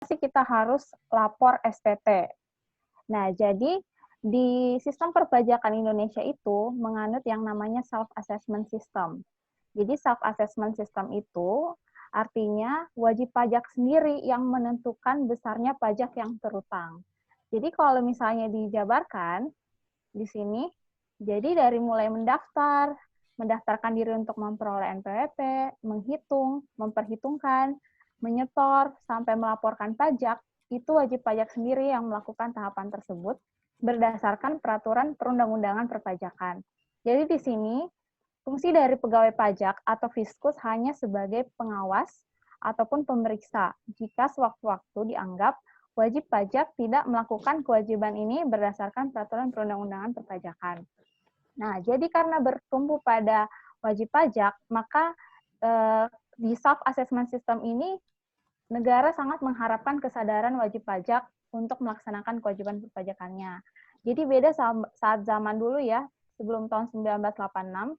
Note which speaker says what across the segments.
Speaker 1: sih kita harus lapor SPT? Nah, jadi di sistem perpajakan Indonesia itu menganut yang namanya self-assessment system. Jadi self-assessment system itu artinya wajib pajak sendiri yang menentukan besarnya pajak yang terutang. Jadi kalau misalnya dijabarkan di sini, jadi dari mulai mendaftarkan diri untuk memperoleh NPWP, menghitung, memperhitungkan, menyetor, sampai melaporkan pajak, itu wajib pajak sendiri yang melakukan tahapan tersebut berdasarkan peraturan perundang-undangan perpajakan. Jadi di sini, fungsi dari pegawai pajak atau fiskus hanya sebagai pengawas ataupun pemeriksa jika sewaktu-waktu dianggap wajib pajak tidak melakukan kewajiban ini berdasarkan peraturan perundang-undangan perpajakan. Nah, jadi karena bertumpu pada wajib pajak, maka di self-assessment system ini negara sangat mengharapkan kesadaran wajib pajak untuk melaksanakan kewajiban perpajakannya. Jadi beda saat zaman dulu ya, sebelum tahun 1986,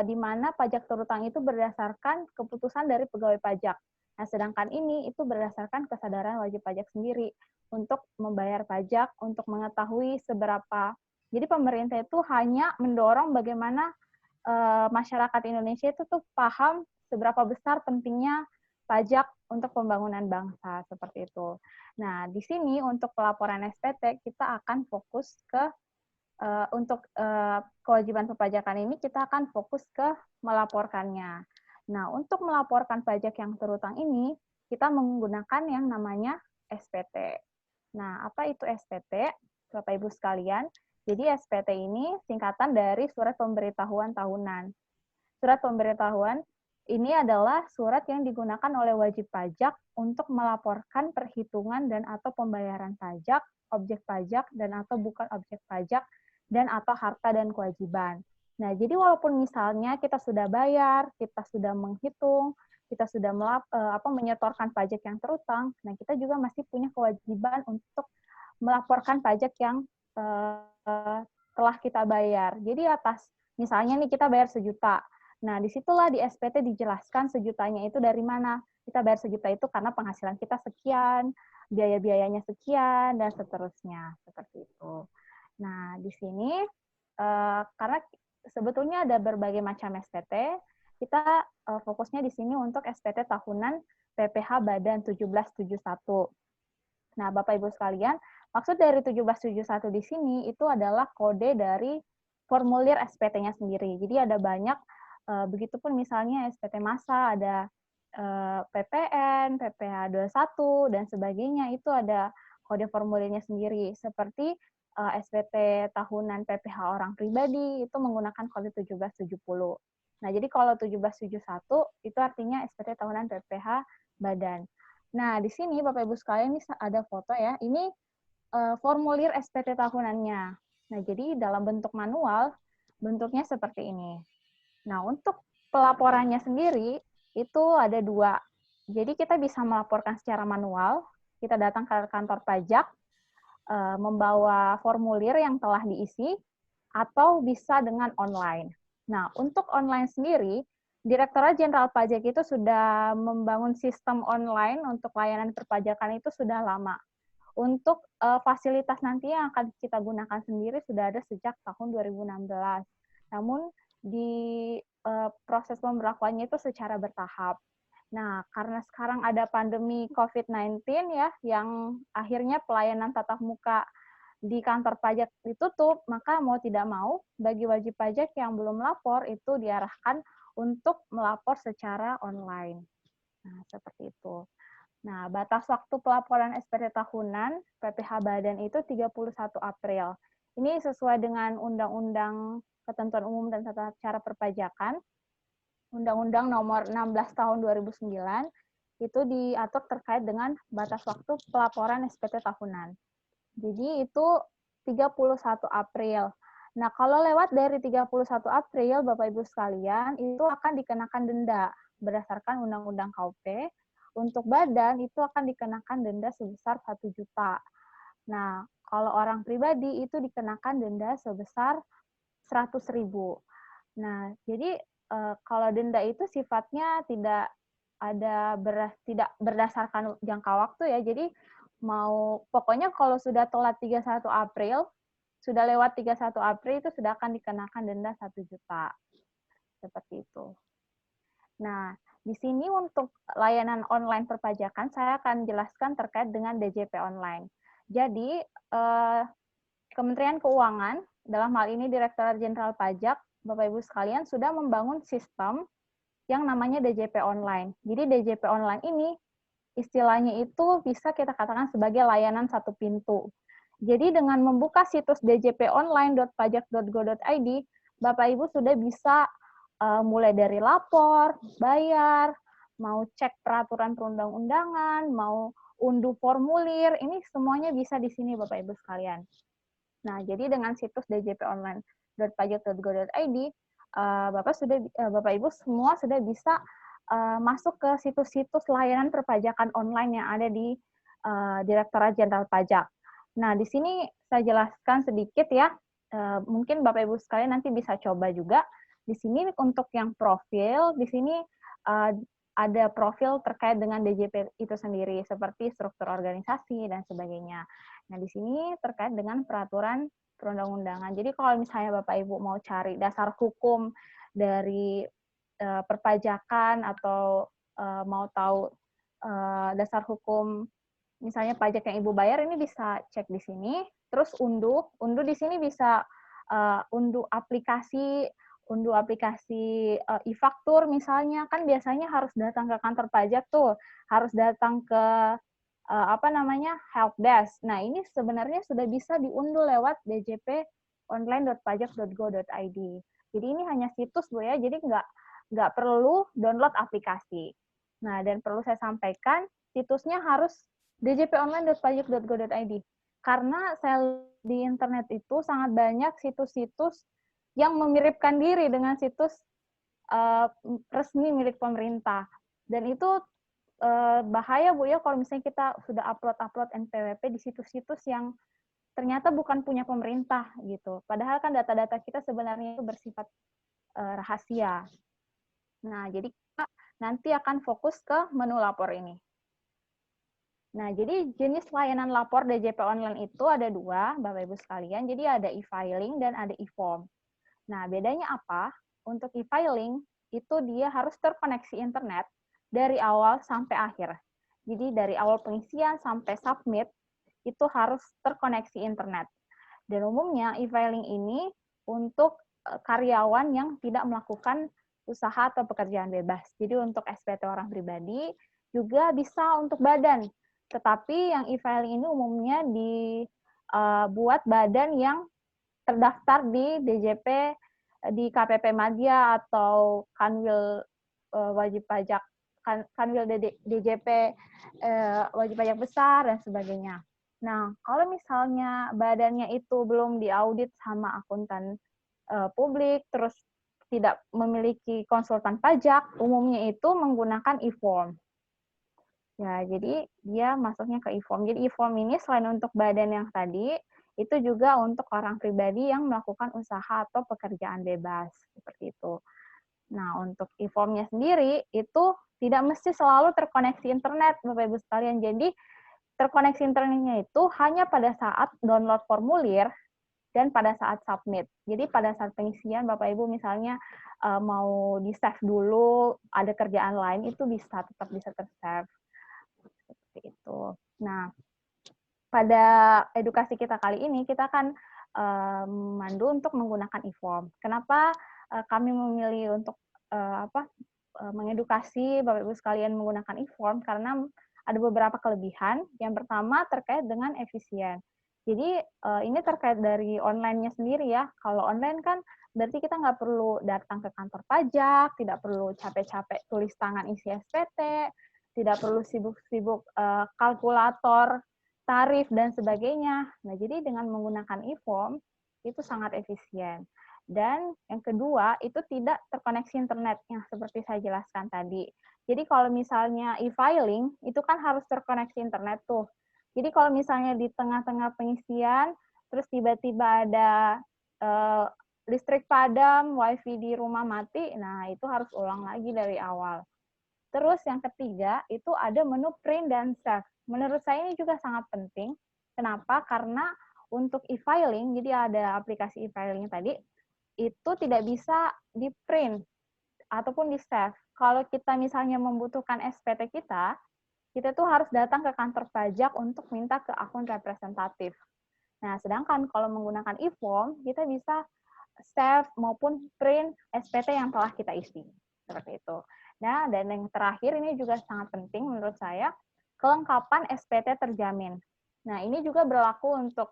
Speaker 1: di mana pajak terutang itu berdasarkan keputusan dari pegawai pajak. Nah, sedangkan ini itu berdasarkan kesadaran wajib pajak sendiri untuk membayar pajak, untuk mengetahui seberapa. Jadi pemerintah itu hanya mendorong bagaimana masyarakat Indonesia itu tuh paham seberapa besar pentingnya pajak untuk pembangunan bangsa, seperti itu. Nah, di sini untuk pelaporan SPT kita akan fokus ke untuk kewajiban perpajakan ini kita akan fokus ke melaporkannya. Nah, untuk melaporkan pajak yang terutang ini, kita menggunakan yang namanya SPT. Nah, apa itu SPT? Bapak Ibu sekalian, jadi SPT ini singkatan dari Surat Pemberitahuan Tahunan. Surat pemberitahuan ini adalah surat yang digunakan oleh wajib pajak untuk melaporkan perhitungan dan atau pembayaran pajak, objek pajak, dan atau bukan objek pajak, dan atau harta dan kewajiban. Nah, jadi walaupun misalnya kita sudah bayar, kita sudah menghitung, kita sudah menyetorkan pajak yang terutang, nah kita juga masih punya kewajiban untuk melaporkan pajak yang telah kita bayar. Jadi atas, misalnya nih kita bayar 1 juta, nah disitulah di SPT dijelaskan sejutanya itu dari mana. Kita bayar 1 juta itu karena penghasilan kita sekian, biaya-biayanya sekian, dan seterusnya. Seperti itu. Nah, di sini karena sebetulnya ada berbagai macam SPT, kita fokusnya di sini untuk SPT tahunan PPh Badan 1771. Nah, Bapak Ibu sekalian, maksud dari 1771 di sini itu adalah kode dari formulir SPT-nya sendiri. Jadi ada banyak, begitupun misalnya SPT masa, ada PPN, PPh 21, dan sebagainya, itu ada kode formulirnya sendiri. Seperti SPT tahunan PPh orang pribadi itu menggunakan kode 1770. Nah, jadi kalau 1771 itu artinya SPT tahunan PPh badan. Nah, di sini Bapak Ibu sekalian ini ada foto ya. Ini formulir SPT tahunannya. Nah, jadi dalam bentuk manual bentuknya seperti ini. Nah, untuk pelaporannya sendiri itu ada 2. Jadi kita bisa melaporkan secara manual, kita datang ke kantor pajak, membawa formulir yang telah diisi, atau bisa dengan online. Nah, untuk online sendiri, Direktorat Jenderal Pajak itu sudah membangun sistem online untuk layanan perpajakan itu sudah lama. Untuk fasilitas nanti yang akan kita gunakan sendiri sudah ada sejak tahun 2016. Namun di proses pemberlakuannya itu secara bertahap. Nah, karena sekarang ada pandemi COVID-19 ya, yang akhirnya pelayanan tatap muka di kantor pajak ditutup, maka mau tidak mau, bagi wajib pajak yang belum melapor, itu diarahkan untuk melapor secara online. Nah, seperti itu. Nah, batas waktu pelaporan SPT tahunan PPh Badan itu 31 April. Ini sesuai dengan Undang-Undang Ketentuan Umum dan Tata Cara Perpajakan, Undang-Undang Nomor 16 Tahun 2009, itu diatur terkait dengan batas waktu pelaporan SPT tahunan. Jadi itu 31 April. Nah, kalau lewat dari 31 April, Bapak Ibu sekalian, itu akan dikenakan denda berdasarkan Undang-Undang KUP. Untuk badan itu akan dikenakan denda sebesar 1 juta. Nah, kalau orang pribadi itu dikenakan denda sebesar 100.000. Nah, jadi kalau denda itu sifatnya tidak tidak berdasarkan jangka waktu ya. Jadi pokoknya kalau sudah telat 31 April, sudah lewat 31 April itu sudah akan dikenakan denda 1 juta. Seperti itu. Nah, di sini untuk layanan online perpajakan, saya akan jelaskan terkait dengan DJP online. Jadi, Kementerian Keuangan, dalam hal ini Direktorat Jenderal Pajak, Bapak Ibu sekalian, sudah membangun sistem yang namanya DJP online. Jadi DJP online ini istilahnya itu bisa kita katakan sebagai layanan satu pintu. Jadi dengan membuka situs djponline.pajak.go.id, Bapak Ibu sudah bisa mulai dari lapor, bayar, mau cek peraturan perundang-undangan, mau unduh formulir, ini semuanya bisa di sini Bapak Ibu sekalian. Nah, jadi dengan situs djponline.pajak.go.id, Bapak Ibu semua sudah bisa masuk ke situs-situs layanan perpajakan online yang ada di Direktorat Jenderal Pajak. Nah, di sini saya jelaskan sedikit ya. Mungkin Bapak Ibu sekalian nanti bisa coba juga. Di sini untuk yang profil, di sini ada profil terkait dengan DJP itu sendiri, seperti struktur organisasi dan sebagainya. Nah, di sini terkait dengan peraturan perundang-undangan. Jadi kalau misalnya Bapak Ibu mau cari dasar hukum dari perpajakan atau mau tahu dasar hukum misalnya pajak yang Ibu bayar, ini bisa cek di sini. Terus unduh di sini bisa unduh aplikasi e-faktur misalnya, kan biasanya harus datang ke kantor pajak tuh, harus datang ke helpdesk. Nah, ini sebenarnya sudah bisa diunduh lewat djponline.pajak.go.id. Jadi ini hanya situs Bu ya, jadi nggak perlu download aplikasi. Nah, dan perlu saya sampaikan, situsnya harus djponline.pajak.go.id. Karena di internet itu sangat banyak situs-situs yang memiripkan diri dengan situs resmi milik pemerintah. Dan itu bahaya Bu ya kalau misalnya kita sudah upload NPWP di situs-situs yang ternyata bukan punya pemerintah gitu. Padahal kan data-data kita sebenarnya itu bersifat rahasia. Nah, jadi kita nanti akan fokus ke menu lapor ini. Nah, jadi jenis layanan lapor DJP online itu ada dua, Bapak Ibu sekalian. Jadi ada e-filing dan ada e-form. Nah, bedanya apa? Untuk e-filing, itu dia harus terkoneksi internet dari awal sampai akhir. Jadi dari awal pengisian sampai submit, itu harus terkoneksi internet. Dan umumnya e-filing ini untuk karyawan yang tidak melakukan usaha atau pekerjaan bebas. Jadi untuk SPT orang pribadi, juga bisa untuk badan. Tetapi yang e-filing ini umumnya dibuat badan yang terdaftar di DJP, di KPP Madya atau Kanwil wajib pajak, Kanwil DJP wajib pajak besar dan sebagainya. Nah, kalau misalnya badannya itu belum diaudit sama akuntan publik, terus tidak memiliki konsultan pajak, umumnya itu menggunakan e-form. Ya, jadi dia masuknya ke e-form. Jadi e-form ini selain untuk badan yang tadi, itu juga untuk orang pribadi yang melakukan usaha atau pekerjaan bebas, seperti itu. Nah, untuk e-formnya sendiri, itu tidak mesti selalu terkoneksi internet, Bapak Ibu sekalian. Jadi, terkoneksi internetnya itu hanya pada saat download formulir dan pada saat submit. Jadi, pada saat pengisian, Bapak Ibu misalnya mau di-save dulu, ada kerjaan lain, itu tetap bisa ter-save. Seperti itu. Nah, pada edukasi kita kali ini, kita akan memandu untuk menggunakan e-form. Kenapa kami memilih untuk mengedukasi Bapak Ibu sekalian menggunakan e-form? Karena ada beberapa kelebihan. Yang pertama terkait dengan efisien. Jadi ini terkait dari online-nya sendiri ya. Kalau online kan berarti kita nggak perlu datang ke kantor pajak, tidak perlu capek-capek tulis tangan isi SPT, tidak perlu sibuk-sibuk kalkulator tarif, dan sebagainya. Nah, jadi dengan menggunakan e-form, itu sangat efisien. Dan yang kedua, itu tidak terkoneksi internet, yang seperti saya jelaskan tadi. Jadi kalau misalnya e-filing, itu kan harus terkoneksi internet tuh. Jadi kalau misalnya di tengah-tengah pengisian, terus tiba-tiba ada listrik padam, wifi di rumah mati, nah itu harus ulang lagi dari awal. Terus yang ketiga, itu ada menu print dan save. Menurut saya ini juga sangat penting. Kenapa? Karena untuk e-filing, jadi ada aplikasi e-filing tadi, itu tidak bisa di-print ataupun di-save. Kalau kita misalnya membutuhkan SPT kita tuh harus datang ke kantor pajak untuk minta ke akun representatif. Nah, sedangkan kalau menggunakan e-form, kita bisa save maupun print SPT yang telah kita isi. Seperti itu. Nah, dan yang terakhir ini juga sangat penting menurut saya, kelengkapan SPT terjamin. Nah, ini juga berlaku untuk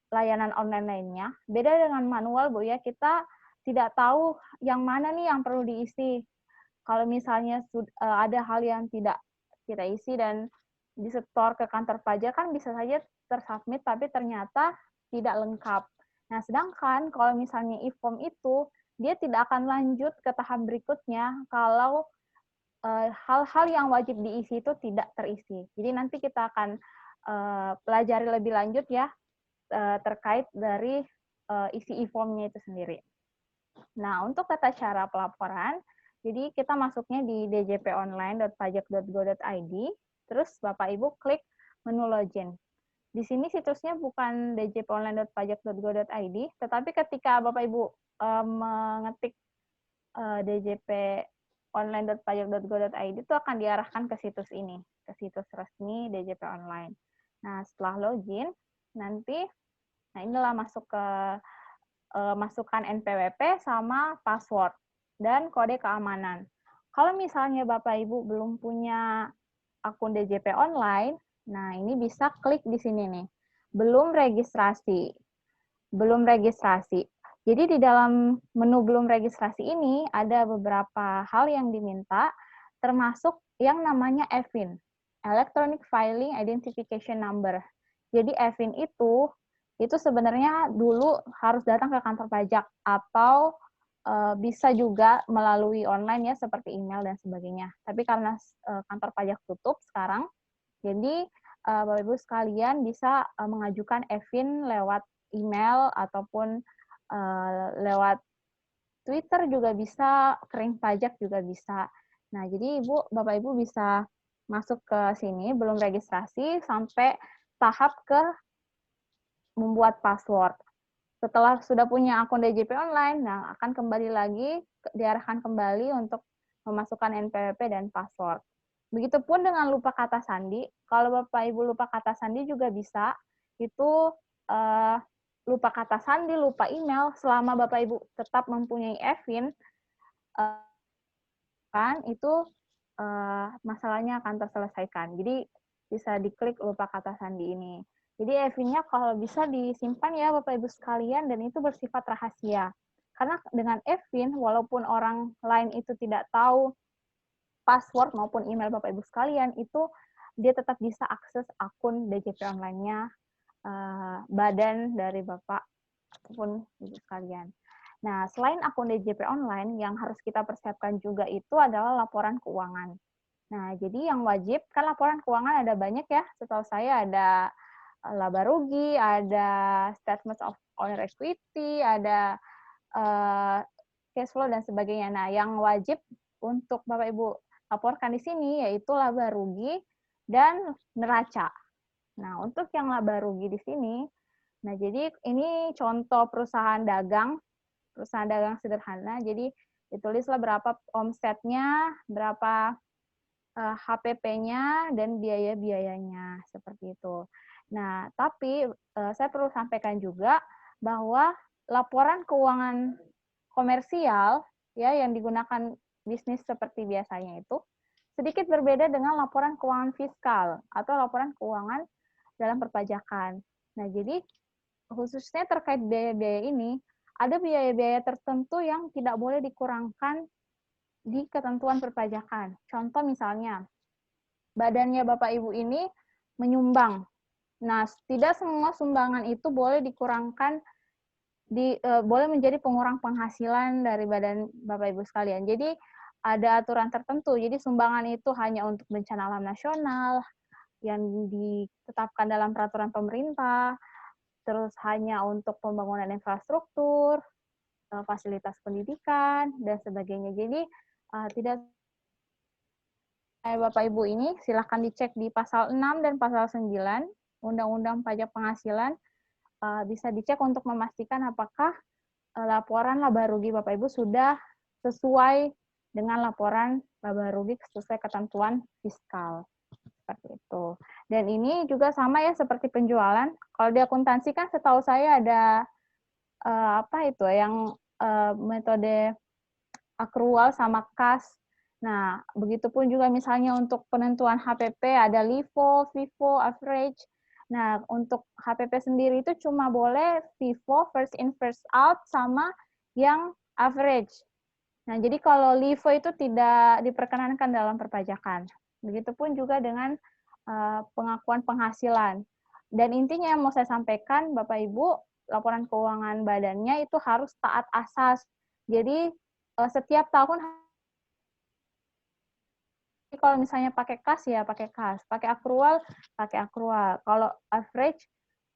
Speaker 1: layanan online lainnya. Beda dengan manual, Bu ya, kita tidak tahu yang mana nih yang perlu diisi. Kalau misalnya ada hal yang tidak kita isi dan disetor ke kantor pajak kan bisa saja tersubmit tapi ternyata tidak lengkap. Nah, sedangkan kalau misalnya e-form itu dia tidak akan lanjut ke tahap berikutnya kalau hal-hal yang wajib diisi itu tidak terisi. Jadi nanti kita akan pelajari lebih lanjut ya terkait dari isi e-formnya itu sendiri. Nah, untuk tata cara pelaporan, jadi kita masuknya di djponline.pajak.go.id, terus Bapak Ibu klik menu login. Di sini situsnya bukan djponline.pajak.go.id, tetapi ketika Bapak Ibu mengetik djponline.pajak.go.id itu akan diarahkan ke situs ini, ke situs resmi DJP Online. Nah, setelah login, nanti, nah inilah masuk ke masukkan NPWP sama password dan kode keamanan. Kalau misalnya Bapak Ibu belum punya akun DJP online, nah ini bisa klik di sini nih, belum registrasi. Belum registrasi. Jadi di dalam menu belum registrasi ini ada beberapa hal yang diminta, termasuk yang namanya EFIN, Electronic Filing Identification Number. Jadi EFIN itu sebenarnya dulu harus datang ke kantor pajak atau bisa juga melalui online ya seperti email dan sebagainya. Tapi karena kantor pajak tutup sekarang, jadi Bapak Ibu sekalian bisa mengajukan EFIN lewat email ataupun lewat Twitter juga bisa, kering pajak juga bisa. Nah, jadi Bapak Ibu bisa masuk ke sini belum registrasi sampai tahap ke membuat password. Setelah sudah punya akun DJP online, nah akan kembali lagi, diarahkan kembali untuk memasukkan NPWP dan password. Begitupun dengan lupa kata sandi, kalau Bapak Ibu lupa kata sandi juga bisa, itu lupa kata sandi, lupa email, selama Bapak Ibu tetap mempunyai EFIN, kan itu masalahnya akan terselesaikan. Jadi bisa diklik lupa kata sandi ini. Jadi EFIN-nya kalau bisa disimpan ya Bapak Ibu sekalian dan itu bersifat rahasia. Karena dengan EFIN, walaupun orang lain itu tidak tahu password maupun email Bapak Ibu sekalian, itu dia tetap bisa akses akun DJP online-nya badan dari Bapak ataupun Ibu sekalian. Nah, selain akun DJP online, yang harus kita persiapkan juga itu adalah laporan keuangan. Nah, jadi yang wajib, kan laporan keuangan ada banyak ya, setahu saya ada laba rugi, ada statement of owner equity, ada cash flow dan sebagainya. Nah, yang wajib untuk Bapak Ibu laporkan di sini yaitu laba rugi dan neraca. Nah, untuk yang laba rugi di sini, nah jadi ini contoh perusahaan dagang sederhana. Jadi ditulislah berapa omsetnya, berapa HPP-nya, dan biaya-biayanya, seperti itu. Nah, tapi saya perlu sampaikan juga bahwa laporan keuangan komersial ya yang digunakan bisnis seperti biasanya itu sedikit berbeda dengan laporan keuangan fiskal atau laporan keuangan dalam perpajakan. Nah, jadi khususnya terkait biaya-biaya ini, ada biaya-biaya tertentu yang tidak boleh dikurangkan di ketentuan perpajakan. Contoh misalnya, badannya Bapak Ibu ini menyumbang. Nah, tidak semua sumbangan itu boleh dikurangkan boleh menjadi pengurang penghasilan dari badan Bapak Ibu sekalian. Jadi ada aturan tertentu. Jadi sumbangan itu hanya untuk bencana alam nasional yang ditetapkan dalam peraturan pemerintah, terus hanya untuk pembangunan infrastruktur, fasilitas pendidikan dan sebagainya. Jadi tidak Bapak Ibu ini silahkan dicek di pasal 6 dan pasal 9 Undang-Undang Pajak Penghasilan, bisa dicek untuk memastikan apakah laporan laba rugi Bapak Ibu sudah sesuai dengan laporan laba rugi sesuai ketentuan fiskal. Seperti itu. Dan ini juga sama ya seperti penjualan. Kalau di akuntansi kan setahu saya ada apa itu yang metode akrual sama kas. Nah, begitupun juga misalnya untuk penentuan HPP ada LIFO, FIFO, average. Nah, untuk HPP sendiri itu cuma boleh FIFO, first in, first out, sama yang average. Nah, jadi kalau LIFO itu tidak diperkenankan dalam perpajakan. Begitupun juga dengan pengakuan penghasilan. Dan intinya yang mau saya sampaikan, Bapak Ibu, laporan keuangan badannya itu harus taat asas. Jadi, setiap tahun kalau misalnya pakai kas ya pakai kas, pakai akrual pakai akrual. Kalau average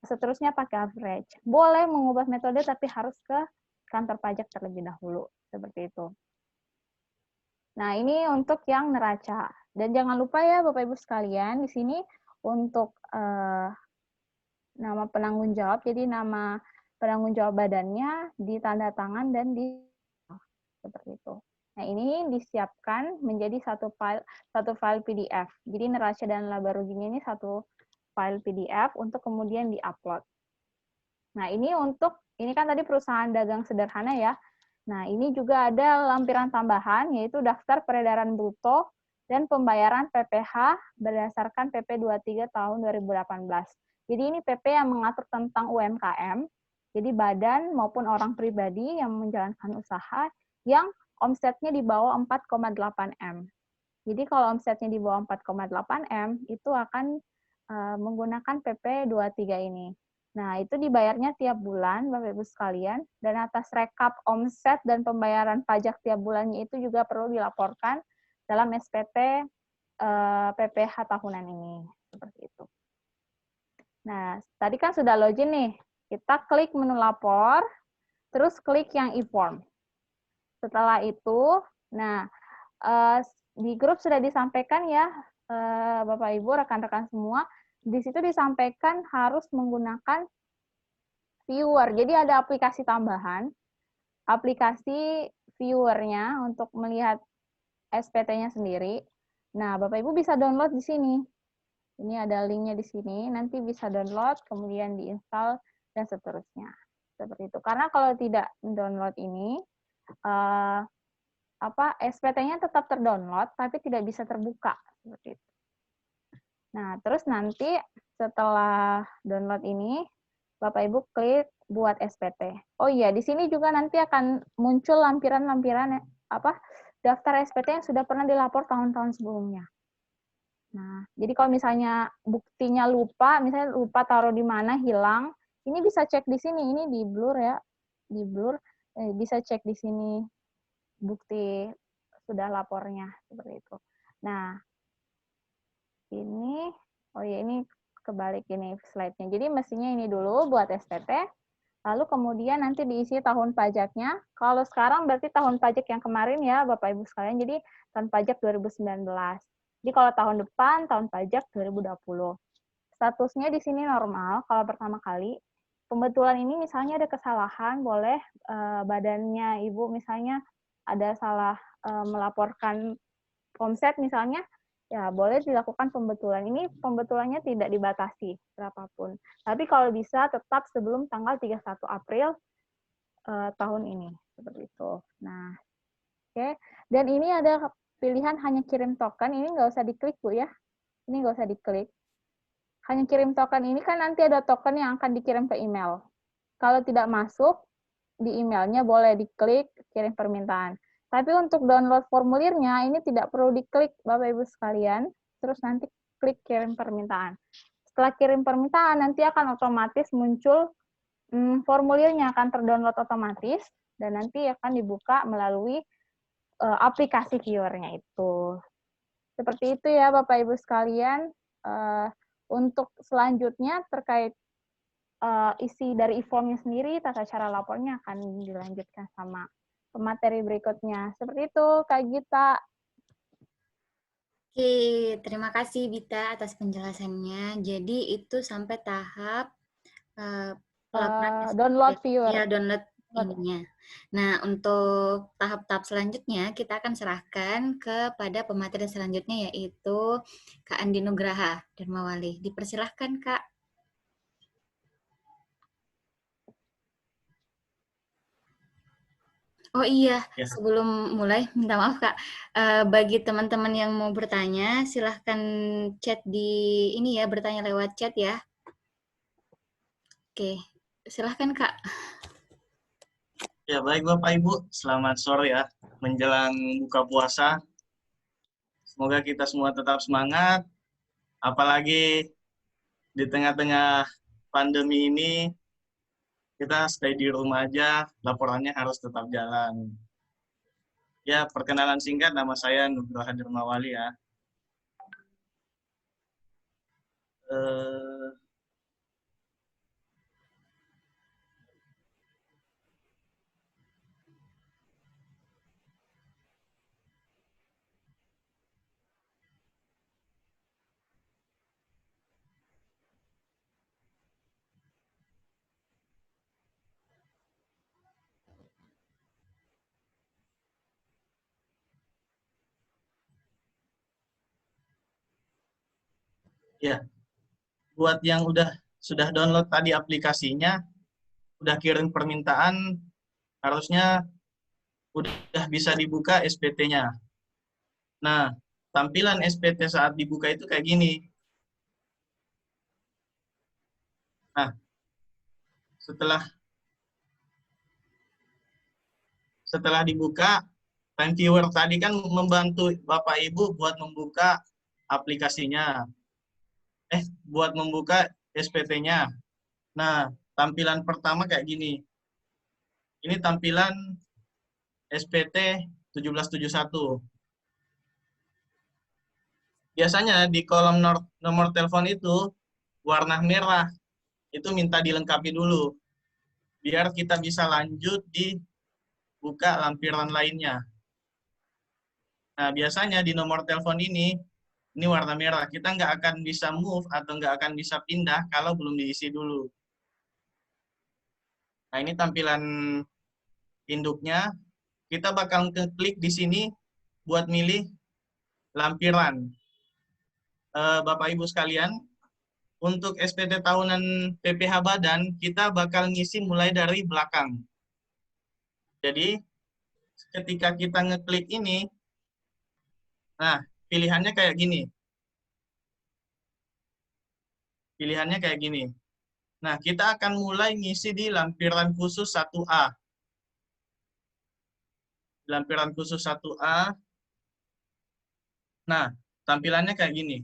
Speaker 1: seterusnya pakai average. Boleh mengubah metode tapi harus ke kantor pajak terlebih dahulu seperti itu. Nah, ini untuk yang neraca. Dan jangan lupa ya Bapak Ibu sekalian, di sini untuk nama penanggung jawab, jadi nama penanggung jawab badannya ditanda tangan dan di seperti itu. Nah, ini disiapkan menjadi satu file PDF. Jadi neraca dan laba ruginya ini satu file PDF untuk kemudian diupload. Nah, ini kan tadi perusahaan dagang sederhana ya. Nah, ini juga ada lampiran tambahan, yaitu daftar peredaran bruto dan pembayaran PPh berdasarkan PP 23 tahun 2018. Jadi ini PP yang mengatur tentang UMKM, jadi badan maupun orang pribadi yang menjalankan usaha yang omsetnya di bawah 4,8 M. Jadi kalau omsetnya di bawah 4,8 M, itu akan menggunakan PP 23 ini. Nah, itu dibayarnya tiap bulan, Bapak Ibu sekalian, dan atas rekap omset dan pembayaran pajak tiap bulannya itu juga perlu dilaporkan dalam SPT PPh tahunan ini. Seperti itu. Nah, tadi kan sudah login nih. Kita klik menu lapor, terus klik yang e-form. Setelah itu, nah, di grup sudah disampaikan ya, Bapak Ibu, rekan-rekan semua, di situ disampaikan harus menggunakan viewer. Jadi ada aplikasi tambahan, aplikasi viewernya untuk melihat SPT-nya sendiri. Nah, Bapak Ibu bisa download di sini. Ini ada linknya di sini, nanti bisa download, kemudian diinstal, dan seterusnya. Seperti itu. Karena kalau tidak download ini, SPT-nya tetap terdownload, tapi tidak bisa terbuka. Seperti itu. Nah, terus nanti setelah download ini, Bapak Ibu klik buat SPT. Oh iya, di sini juga nanti akan muncul lampiran-lampiran daftar SPT yang sudah pernah dilapor tahun-tahun sebelumnya. Nah, jadi kalau misalnya buktinya lupa, misalnya lupa taruh di mana, hilang, ini bisa cek di sini, ini di blur ya, di blur, bisa cek di sini bukti sudah lapornya, seperti itu. Nah, ini, oh ya ini kebalik ini slide-nya. Jadi mestinya ini dulu buat SPT, lalu kemudian nanti diisi tahun pajaknya. Kalau sekarang berarti tahun pajak yang kemarin ya, Bapak Ibu sekalian, jadi tahun pajak 2019. Jadi kalau tahun depan, tahun pajak 2020. Statusnya di sini normal, kalau pertama kali. Pembetulan ini misalnya ada kesalahan, boleh badannya Ibu misalnya ada salah melaporkan omset misalnya, ya boleh dilakukan pembetulan. Ini pembetulannya tidak dibatasi berapapun. Tapi kalau bisa tetap sebelum tanggal 31 April tahun ini. Seperti itu. Nah, oke. Dan ini ada pilihan hanya kirim token, ini nggak usah diklik Bu ya. Ini nggak usah diklik. Hanya kirim token ini kan nanti ada token yang akan dikirim ke email. Kalau tidak masuk di emailnya boleh diklik kirim permintaan. Tapi untuk download formulirnya ini tidak perlu diklik Bapak Ibu sekalian, terus nanti klik kirim permintaan. Setelah kirim permintaan nanti akan otomatis muncul formulirnya akan terdownload otomatis dan nanti akan dibuka melalui aplikasi viewernya itu. Seperti itu ya Bapak Ibu sekalian. Untuk selanjutnya terkait isi dari e-formnya sendiri, tata cara lapornya akan dilanjutkan sama pemateri berikutnya. Seperti itu, Kak Gita.
Speaker 2: Oke, terima kasih Bita atas penjelasannya. Jadi itu sampai tahap pelaporan
Speaker 1: Download
Speaker 2: SPT,
Speaker 1: viewer.
Speaker 2: ya download ininya. Nah, untuk tahap-tahap selanjutnya kita akan serahkan kepada pemateri selanjutnya yaitu Kak Andi Nugraha Darmawali. Dipersilahkan Kak. Oh iya,
Speaker 3: Ya,
Speaker 2: sebelum mulai, minta maaf Kak. Bagi teman-teman yang mau bertanya, silahkan chat di ini ya, bertanya lewat chat ya. Oke, silahkan Kak.
Speaker 3: ya baik Bapak Ibu, selamat sore ya. Menjelang buka puasa, semoga kita semua tetap semangat, apalagi di tengah-tengah pandemi ini, kita stay di rumah aja, laporannya harus tetap jalan. Ya, perkenalan singkat, nama saya Nugraha Darmawali ya. Eh, ya, buat yang sudah download tadi aplikasinya, udah kirim permintaan, harusnya udah bisa dibuka SPT-nya. Nah, tampilan SPT saat dibuka itu kayak gini. Nah, setelah setelah dibuka, time viewer tadi kan membantu Bapak Ibu buat membuka aplikasinya. Buat membuka SPT-nya. Nah, tampilan pertama kayak gini. Ini tampilan SPT 1771. Biasanya di kolom nomor telepon itu warna merah. Itu minta dilengkapi dulu. Biar kita bisa lanjut di buka lampiran lainnya. Nah, biasanya di nomor telepon ini warna merah. Kita nggak akan bisa move atau nggak akan bisa pindah kalau belum diisi dulu. Nah, ini tampilan induknya. Kita bakal klik di sini buat milih lampiran. Bapak Ibu sekalian, untuk SPT tahunan PPh Badan, kita bakal ngisi mulai dari belakang. Jadi, ketika kita ngeklik ini, nah, pilihannya kayak gini. Pilihannya kayak gini. Nah, kita akan mulai ngisi di lampiran khusus 1A. Lampiran khusus 1A. Nah, tampilannya kayak gini.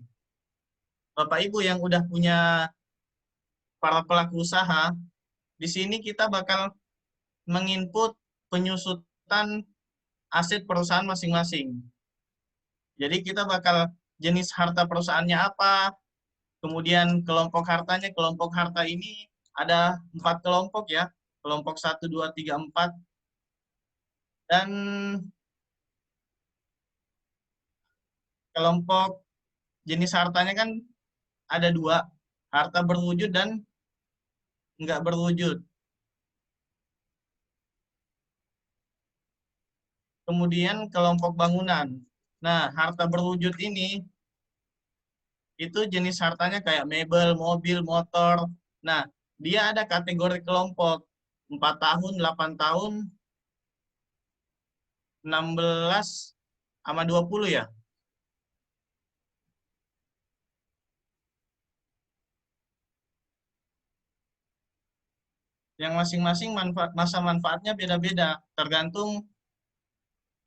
Speaker 3: Bapak Ibu yang udah punya para pelaku usaha, di sini kita bakal menginput penyusutan aset perusahaan masing-masing. Jadi kita bakal jenis harta perusahaannya apa, kemudian kelompok harta ini ada 4 kelompok ya, kelompok 1, 2, 3, 4, dan kelompok jenis hartanya kan ada 2, harta berwujud dan nggak berwujud. Kemudian kelompok bangunan. Nah, harta berwujud ini itu jenis hartanya kayak mebel, mobil, motor. Nah, dia ada kategori kelompok 4 tahun, 8 tahun, 16 sama 20 ya. Yang masing-masing masa manfaatnya beda-beda, tergantung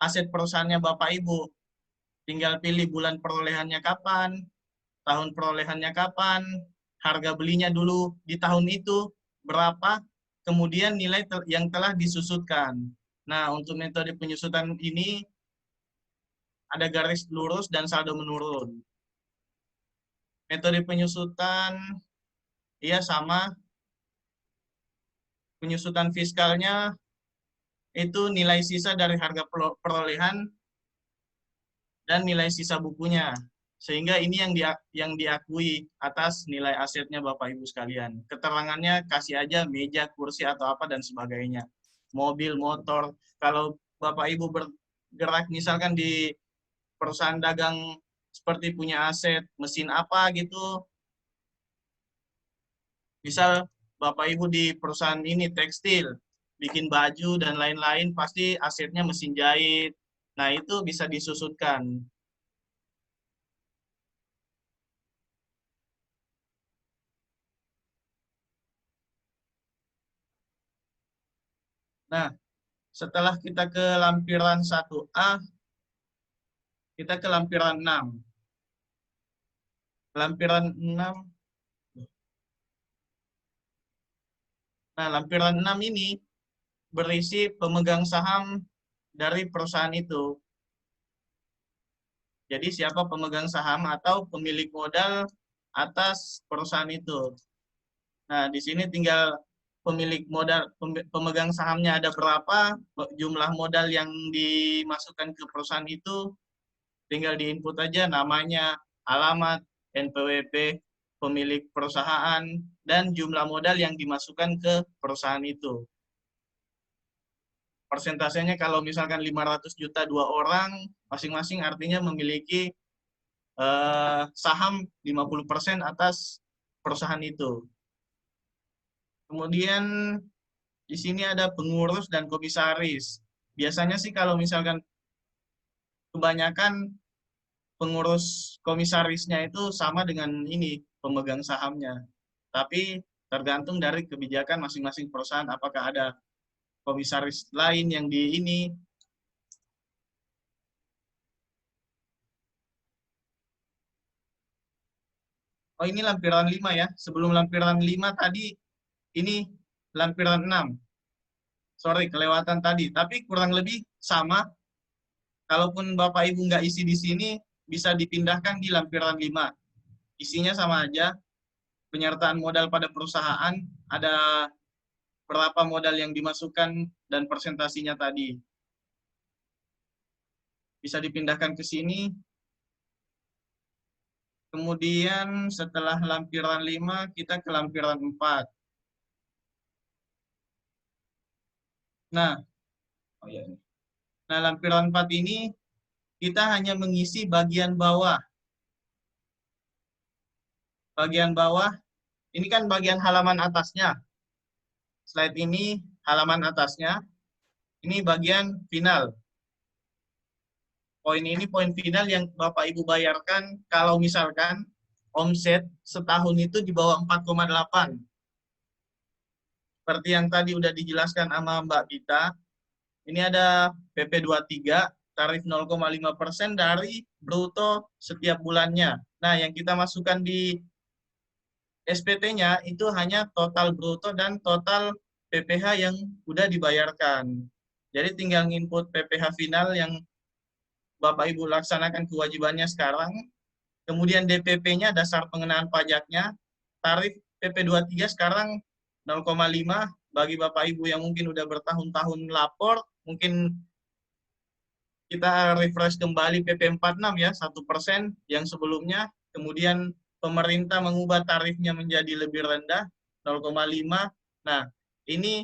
Speaker 3: aset perusahaannya Bapak Ibu. Tinggal pilih bulan perolehannya kapan, tahun perolehannya kapan, harga belinya dulu di tahun itu berapa, kemudian nilai yang telah disusutkan. Nah, untuk metode penyusutan ini ada garis lurus dan saldo menurun. Metode penyusutan iya sama, penyusutan fiskalnya itu nilai sisa dari harga perolehan dan nilai sisa bukunya. Sehingga ini yang diakui atas nilai asetnya Bapak Ibu sekalian. Keterangannya kasih aja meja, kursi atau apa dan sebagainya. Mobil, motor. Kalau Bapak Ibu bergerak misalkan di perusahaan dagang seperti punya aset mesin apa gitu. Misal Bapak Ibu di perusahaan ini tekstil, bikin baju dan lain-lain, pasti asetnya mesin jahit. Nah, itu bisa disusutkan. Nah, setelah kita ke lampiran 1A, kita ke lampiran 6. Lampiran 6. Nah, lampiran 6 ini berisi pemegang saham dari perusahaan itu. Jadi siapa pemegang saham atau pemilik modal atas perusahaan itu. Nah, di sini tinggal pemilik modal, pemegang sahamnya ada berapa, jumlah modal yang dimasukkan ke perusahaan itu, tinggal diinput aja namanya, alamat, NPWP, pemilik perusahaan, dan jumlah modal yang dimasukkan ke perusahaan itu. Persentasenya kalau misalkan 500 juta 2 orang, masing-masing artinya memiliki saham 50% atas perusahaan itu. Kemudian di sini ada pengurus dan komisaris. Biasanya sih kalau misalkan kebanyakan pengurus komisarisnya itu sama dengan ini, pemegang sahamnya. Tapi tergantung dari kebijakan masing-masing perusahaan, apakah ada komisaris lain yang di ini. Oh, ini lampiran 5 ya. Sebelum lampiran 5 tadi, ini lampiran 6. Sorry, kelewatan tadi. Tapi kurang lebih sama. Kalaupun Bapak Ibu nggak isi di sini, bisa dipindahkan di lampiran 5. Isinya sama aja. Penyertaan modal pada perusahaan, ada berapa modal yang dimasukkan, dan persentasinya tadi. Bisa dipindahkan ke sini. Kemudian setelah lampiran 5, kita ke lampiran 4. Nah, oh ya. Nah, lampiran 4 ini kita hanya mengisi bagian bawah. Bagian bawah, ini kan bagian halaman atasnya. Slide ini halaman atasnya. Ini bagian final. Poin ini poin final yang Bapak Ibu bayarkan kalau misalkan omset setahun itu di bawah 4,8. Seperti yang tadi udah dijelaskan sama Mbak Gita, ini ada PP 23, tarif 0,5% dari bruto setiap bulannya. Nah, yang kita masukkan di SPT-nya itu hanya total bruto dan total PPh yang udah dibayarkan. Jadi tinggal input PPh final yang Bapak Ibu laksanakan kewajibannya sekarang, kemudian DPP-nya, dasar pengenaan pajaknya, tarif PP 23 sekarang 0,5, bagi Bapak Ibu yang mungkin udah bertahun-tahun lapor, mungkin kita refresh kembali PP 46 ya, 1% yang sebelumnya, kemudian pemerintah mengubah tarifnya menjadi lebih rendah, 0,5. Nah, ini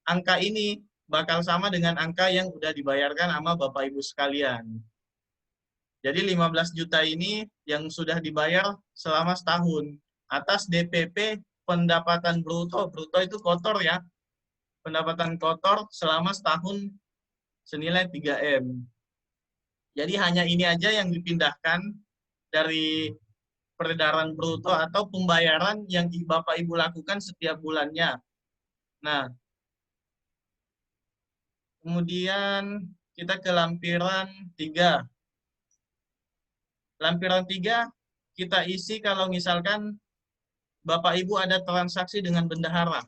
Speaker 3: angka ini bakal sama dengan angka yang udah dibayarkan sama Bapak Ibu sekalian. Jadi 15 juta ini yang sudah dibayar selama setahun. Atas DPP pendapatan bruto, bruto itu kotor ya, pendapatan kotor selama setahun senilai 3M. Jadi hanya ini aja yang dipindahkan dari peredaran bruto atau pembayaran yang Bapak Ibu lakukan setiap bulannya. Nah, kemudian kita ke lampiran 3. Lampiran 3 kita isi kalau misalkan Bapak Ibu ada transaksi dengan bendahara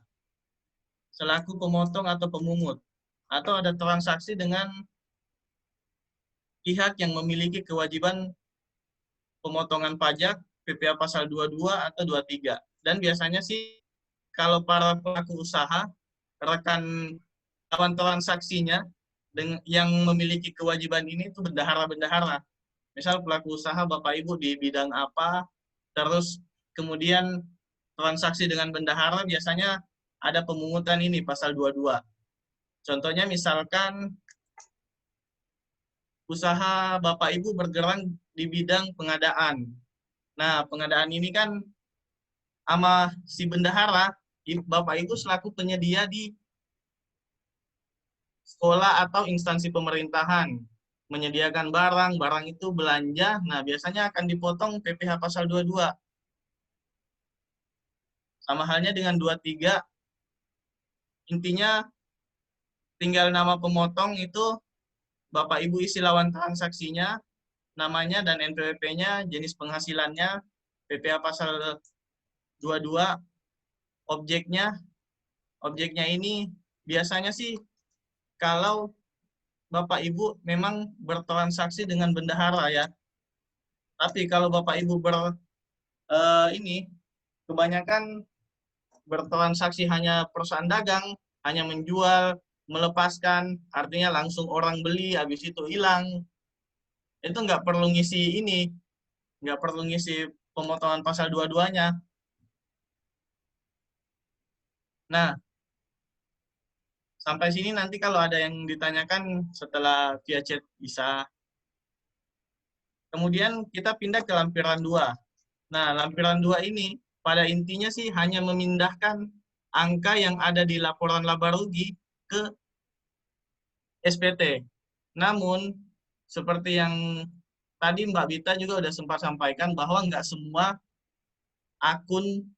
Speaker 3: selaku pemotong atau pemungut, atau ada transaksi dengan pihak yang memiliki kewajiban pemotongan pajak PPh pasal 22 atau 23. Dan biasanya sih kalau para pelaku usaha, rekan kawan transaksinya yang memiliki kewajiban ini itu bendahara-bendahara. Misal pelaku usaha Bapak Ibu di bidang apa, terus kemudian transaksi dengan bendahara biasanya ada pemungutan ini pasal 22. Contohnya misalkan usaha Bapak Ibu bergerak di bidang pengadaan. Nah, pengadaan ini kan sama si bendahara, Bapak Ibu selaku penyedia di sekolah atau instansi pemerintahan menyediakan barang, barang itu belanja, nah biasanya akan dipotong PPh pasal 22. Sama halnya dengan 23, intinya tinggal nama pemotong itu Bapak Ibu isi lawan transaksinya, namanya dan NPWP-nya, jenis penghasilannya, PPh pasal 22, objeknya ini biasanya sih kalau Bapak Ibu memang bertransaksi dengan bendahara ya. Tapi kalau Bapak Ibu ini kebanyakan bertransaksi hanya perusahaan dagang, hanya menjual, melepaskan, artinya langsung orang beli, habis itu hilang. Itu nggak perlu ngisi ini, nggak perlu ngisi pemotongan pasal 22-nya. Nah, sampai sini nanti kalau ada yang ditanyakan setelah via chat bisa. Kemudian kita pindah ke lampiran 2. Nah, lampiran 2 ini pada intinya sih hanya memindahkan angka yang ada di laporan laba rugi ke SPT. Namun, seperti yang tadi Mbak Bita juga udah sempat sampaikan bahwa nggak semua akun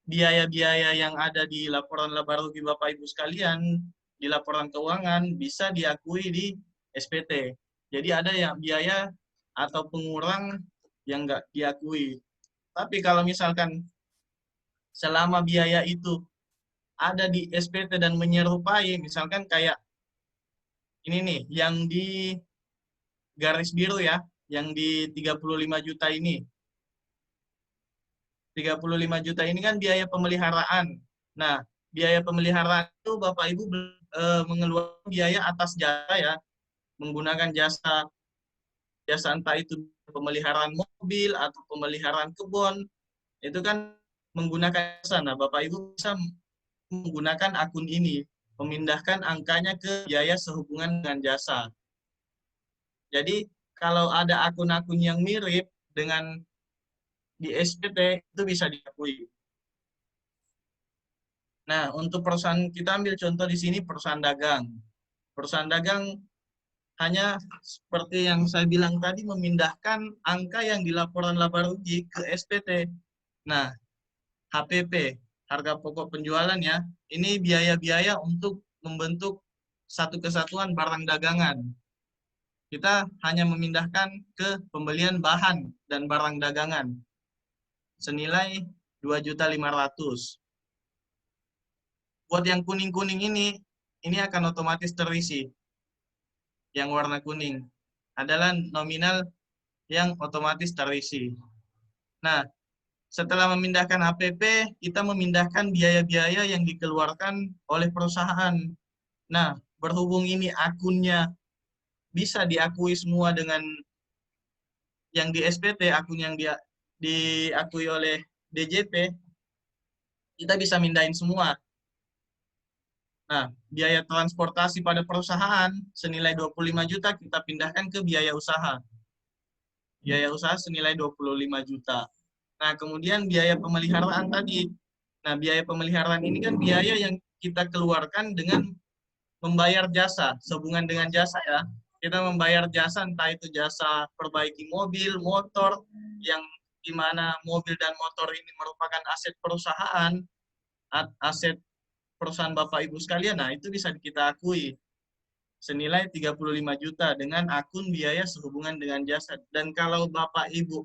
Speaker 3: biaya-biaya yang ada di laporan laba rugi Bapak Ibu sekalian, di laporan keuangan, bisa diakui di SPT. Jadi ada yang biaya atau pengurang yang nggak diakui. Tapi kalau misalkan selama biaya itu ada di SPT dan menyerupai, misalkan kayak ini nih, yang di garis biru ya, yang di 35 juta ini. 35 juta ini kan biaya pemeliharaan. Nah, biaya pemeliharaan itu Bapak Ibu mengeluarkan biaya atas jasa ya, menggunakan jasa entah itu pemeliharaan mobil atau pemeliharaan kebun, itu kan menggunakan jasa. Nah, Bapak Ibu bisa menggunakan akun ini, memindahkan angkanya ke biaya sehubungan dengan jasa. Jadi, kalau ada akun-akun yang mirip dengan di SPT, itu bisa diakui. Nah, untuk perusahaan, kita ambil contoh di sini perusahaan dagang. Perusahaan dagang hanya seperti yang saya bilang tadi, memindahkan angka yang di laporan laba rugi ke SPT. Nah, HPP, harga pokok penjualan ya, ini biaya-biaya untuk membentuk satu kesatuan barang dagangan. Kita hanya memindahkan ke pembelian bahan dan barang dagangan senilai 2.500.000. Buat yang kuning-kuning ini akan otomatis terisi. Yang warna kuning adalah nominal yang otomatis terisi. Nah, setelah memindahkan HPP, kita memindahkan biaya-biaya yang dikeluarkan oleh perusahaan. Nah, berhubung ini akunnya bisa diakui semua dengan yang di SPT, akun yang diakui oleh DJP, kita bisa mindahin semua. Nah, biaya transportasi pada perusahaan senilai 25 juta kita pindahkan ke biaya usaha. Biaya usaha senilai 25 juta. Nah, kemudian biaya pemeliharaan tadi. Nah, biaya pemeliharaan ini kan biaya yang kita keluarkan dengan membayar jasa, sehubungan dengan jasa ya. Kita membayar jasa, entah itu jasa perbaiki mobil, motor, yang di mana mobil dan motor ini merupakan aset perusahaan, aset perusahaan Bapak Ibu sekalian, nah itu bisa kita akui senilai 35 juta dengan akun biaya sehubungan dengan jasa. Dan kalau Bapak Ibu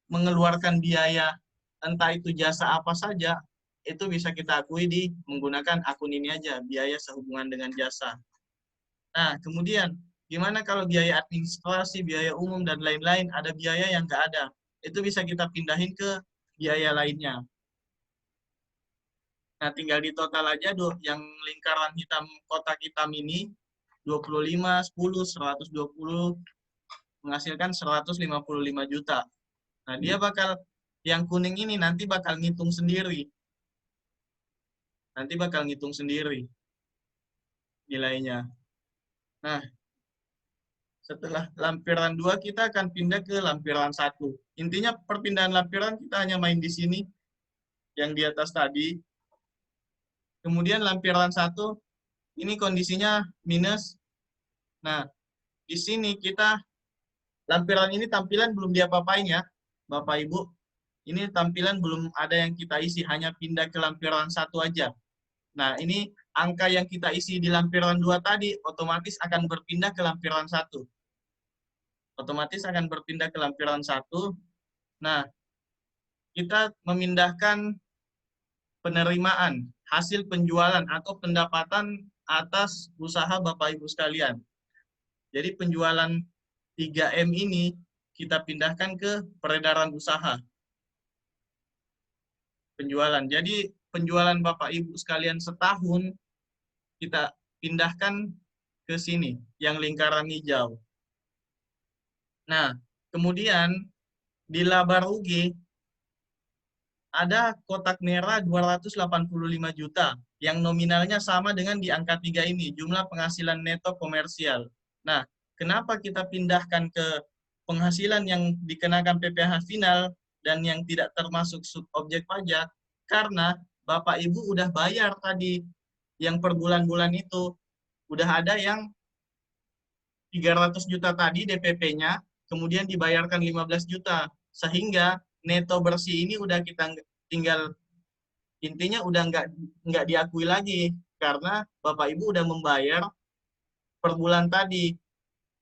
Speaker 3: mengeluarkan biaya entah itu jasa apa saja, itu bisa kita akui di menggunakan akun ini aja, biaya sehubungan dengan jasa. Nah, kemudian gimana kalau biaya administrasi, biaya umum, dan lain-lain, ada biaya yang nggak ada. Itu bisa kita pindahin ke biaya lainnya. Nah, tinggal di total aja yang lingkaran hitam, kotak hitam ini, 25, 10, 120, menghasilkan 155 juta. Nah, dia bakal, yang kuning ini nanti bakal ngitung sendiri. Nanti bakal ngitung sendiri nilainya. Nah, setelah lampiran 2 kita akan pindah ke lampiran 1. Intinya perpindahan lampiran kita hanya main di sini, yang di atas tadi. Kemudian lampiran 1, ini kondisinya minus. Nah, di sini kita, lampiran ini tampilan belum diapa-apain ya, Bapak Ibu. Ini tampilan belum ada yang kita isi, hanya pindah ke lampiran 1 aja. Nah, ini angka yang kita isi di lampiran 2 tadi otomatis akan berpindah ke lampiran 1. Otomatis akan berpindah ke lampiran 1. Nah, kita memindahkan penerimaan, hasil penjualan atau pendapatan atas usaha Bapak Ibu sekalian. Jadi penjualan 3M ini kita pindahkan ke peredaran usaha. Penjualan. Jadi penjualan Bapak Ibu sekalian setahun kita pindahkan ke sini, yang lingkaran hijau. Nah, kemudian di laba rugi ada kotak merah 285 juta yang nominalnya sama dengan di angka 3 ini, jumlah penghasilan neto komersial. Nah, kenapa kita pindahkan ke penghasilan yang dikenakan PPh final dan yang tidak termasuk subobjek pajak? Karena Bapak Ibu udah bayar tadi yang per bulan-bulan itu. Udah ada yang 300 juta tadi DPP-nya, kemudian dibayarkan 15 juta. Sehingga neto bersih ini udah kita tinggal, intinya udah nggak diakui lagi. Karena Bapak Ibu udah membayar per bulan tadi.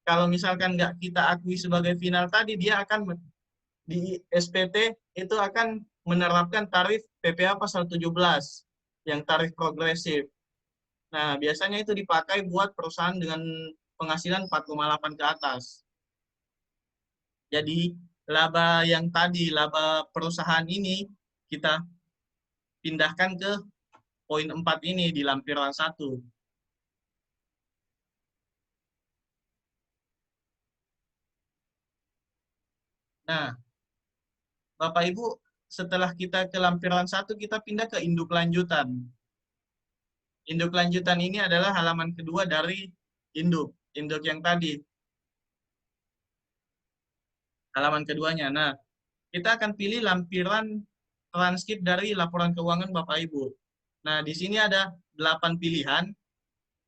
Speaker 3: Kalau misalkan nggak kita akui sebagai final tadi, dia akan di SPT itu akan menerapkan tarif PPh pasal 17 yang tarif progresif. Nah, biasanya itu dipakai buat perusahaan dengan penghasilan 4,8 ke atas. Jadi, laba yang tadi, laba perusahaan ini, kita pindahkan ke poin 4 ini di lampiran 1. Nah, Bapak Ibu, setelah kita ke lampiran 1, kita pindah ke induk lanjutan. Induk lanjutan ini adalah halaman kedua dari induk yang tadi. Halaman keduanya. Nah, kita akan pilih lampiran transkrip dari laporan keuangan Bapak Ibu. Nah, di sini ada 8 pilihan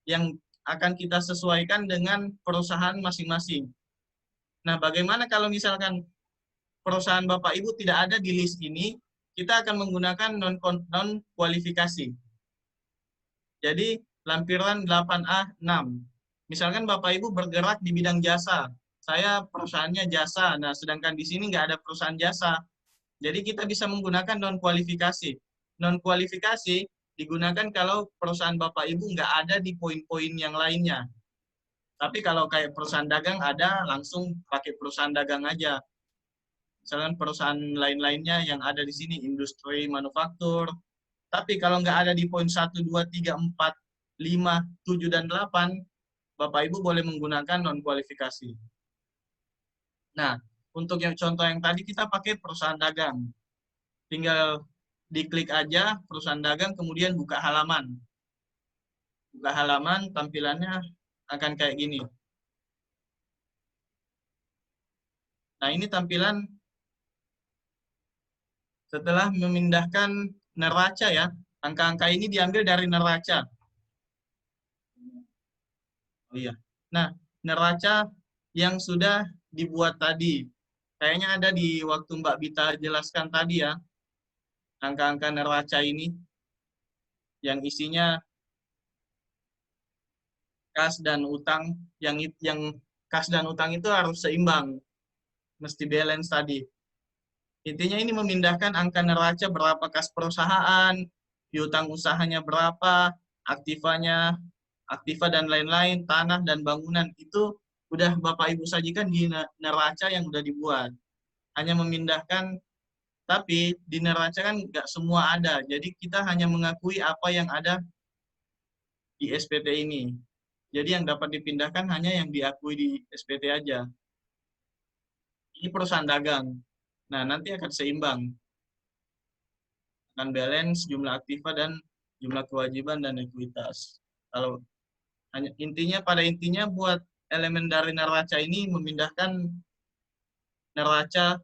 Speaker 3: yang akan kita sesuaikan dengan perusahaan masing-masing. Nah, bagaimana kalau misalkan perusahaan Bapak Ibu tidak ada di list ini, kita akan menggunakan non-kualifikasi. Jadi, lampiran 8A 6. Misalkan Bapak Ibu bergerak di bidang jasa. Saya perusahaannya jasa. Nah, sedangkan di sini nggak ada perusahaan jasa. Jadi, kita bisa menggunakan non-kualifikasi. Non-kualifikasi digunakan kalau perusahaan Bapak Ibu nggak ada di poin-poin yang lainnya. Tapi kalau kayak perusahaan dagang ada, langsung pakai perusahaan dagang aja. Misalkan perusahaan lain-lainnya yang ada di sini, industri manufaktur. Tapi kalau nggak ada di poin 1, 2, 3, 4, 5, 7, dan 8, Bapak Ibu boleh menggunakan non-kualifikasi. Nah, untuk yang contoh yang tadi kita pakai perusahaan dagang. Tinggal diklik aja perusahaan dagang, kemudian buka halaman. Buka halaman, tampilannya akan kayak gini. Nah, ini tampilan setelah memindahkan neraca ya. Angka-angka ini diambil dari neraca. Oh iya. Nah, neraca yang sudah dibuat tadi. Kayaknya ada di waktu Mbak Bita jelaskan tadi ya. Angka-angka neraca ini yang isinya kas dan utang, yang kas dan utang itu harus seimbang. Mesti balance tadi. Intinya ini memindahkan angka neraca berapa kas perusahaan, piutang usahanya berapa, aktifanya, aktiva dan lain-lain, tanah dan bangunan, itu udah Bapak Ibu sajikan di neraca yang udah dibuat. Hanya memindahkan, tapi di neraca kan nggak semua ada, jadi kita hanya mengakui apa yang ada di SPT ini. Jadi yang dapat dipindahkan hanya yang diakui di SPT aja. Ini perusahaan dagang. Nah, nanti akan seimbang. Akan balance jumlah aktiva dan jumlah kewajiban dan ekuitas. Kalau hanya pada intinya buat elemen dari neraca ini memindahkan neraca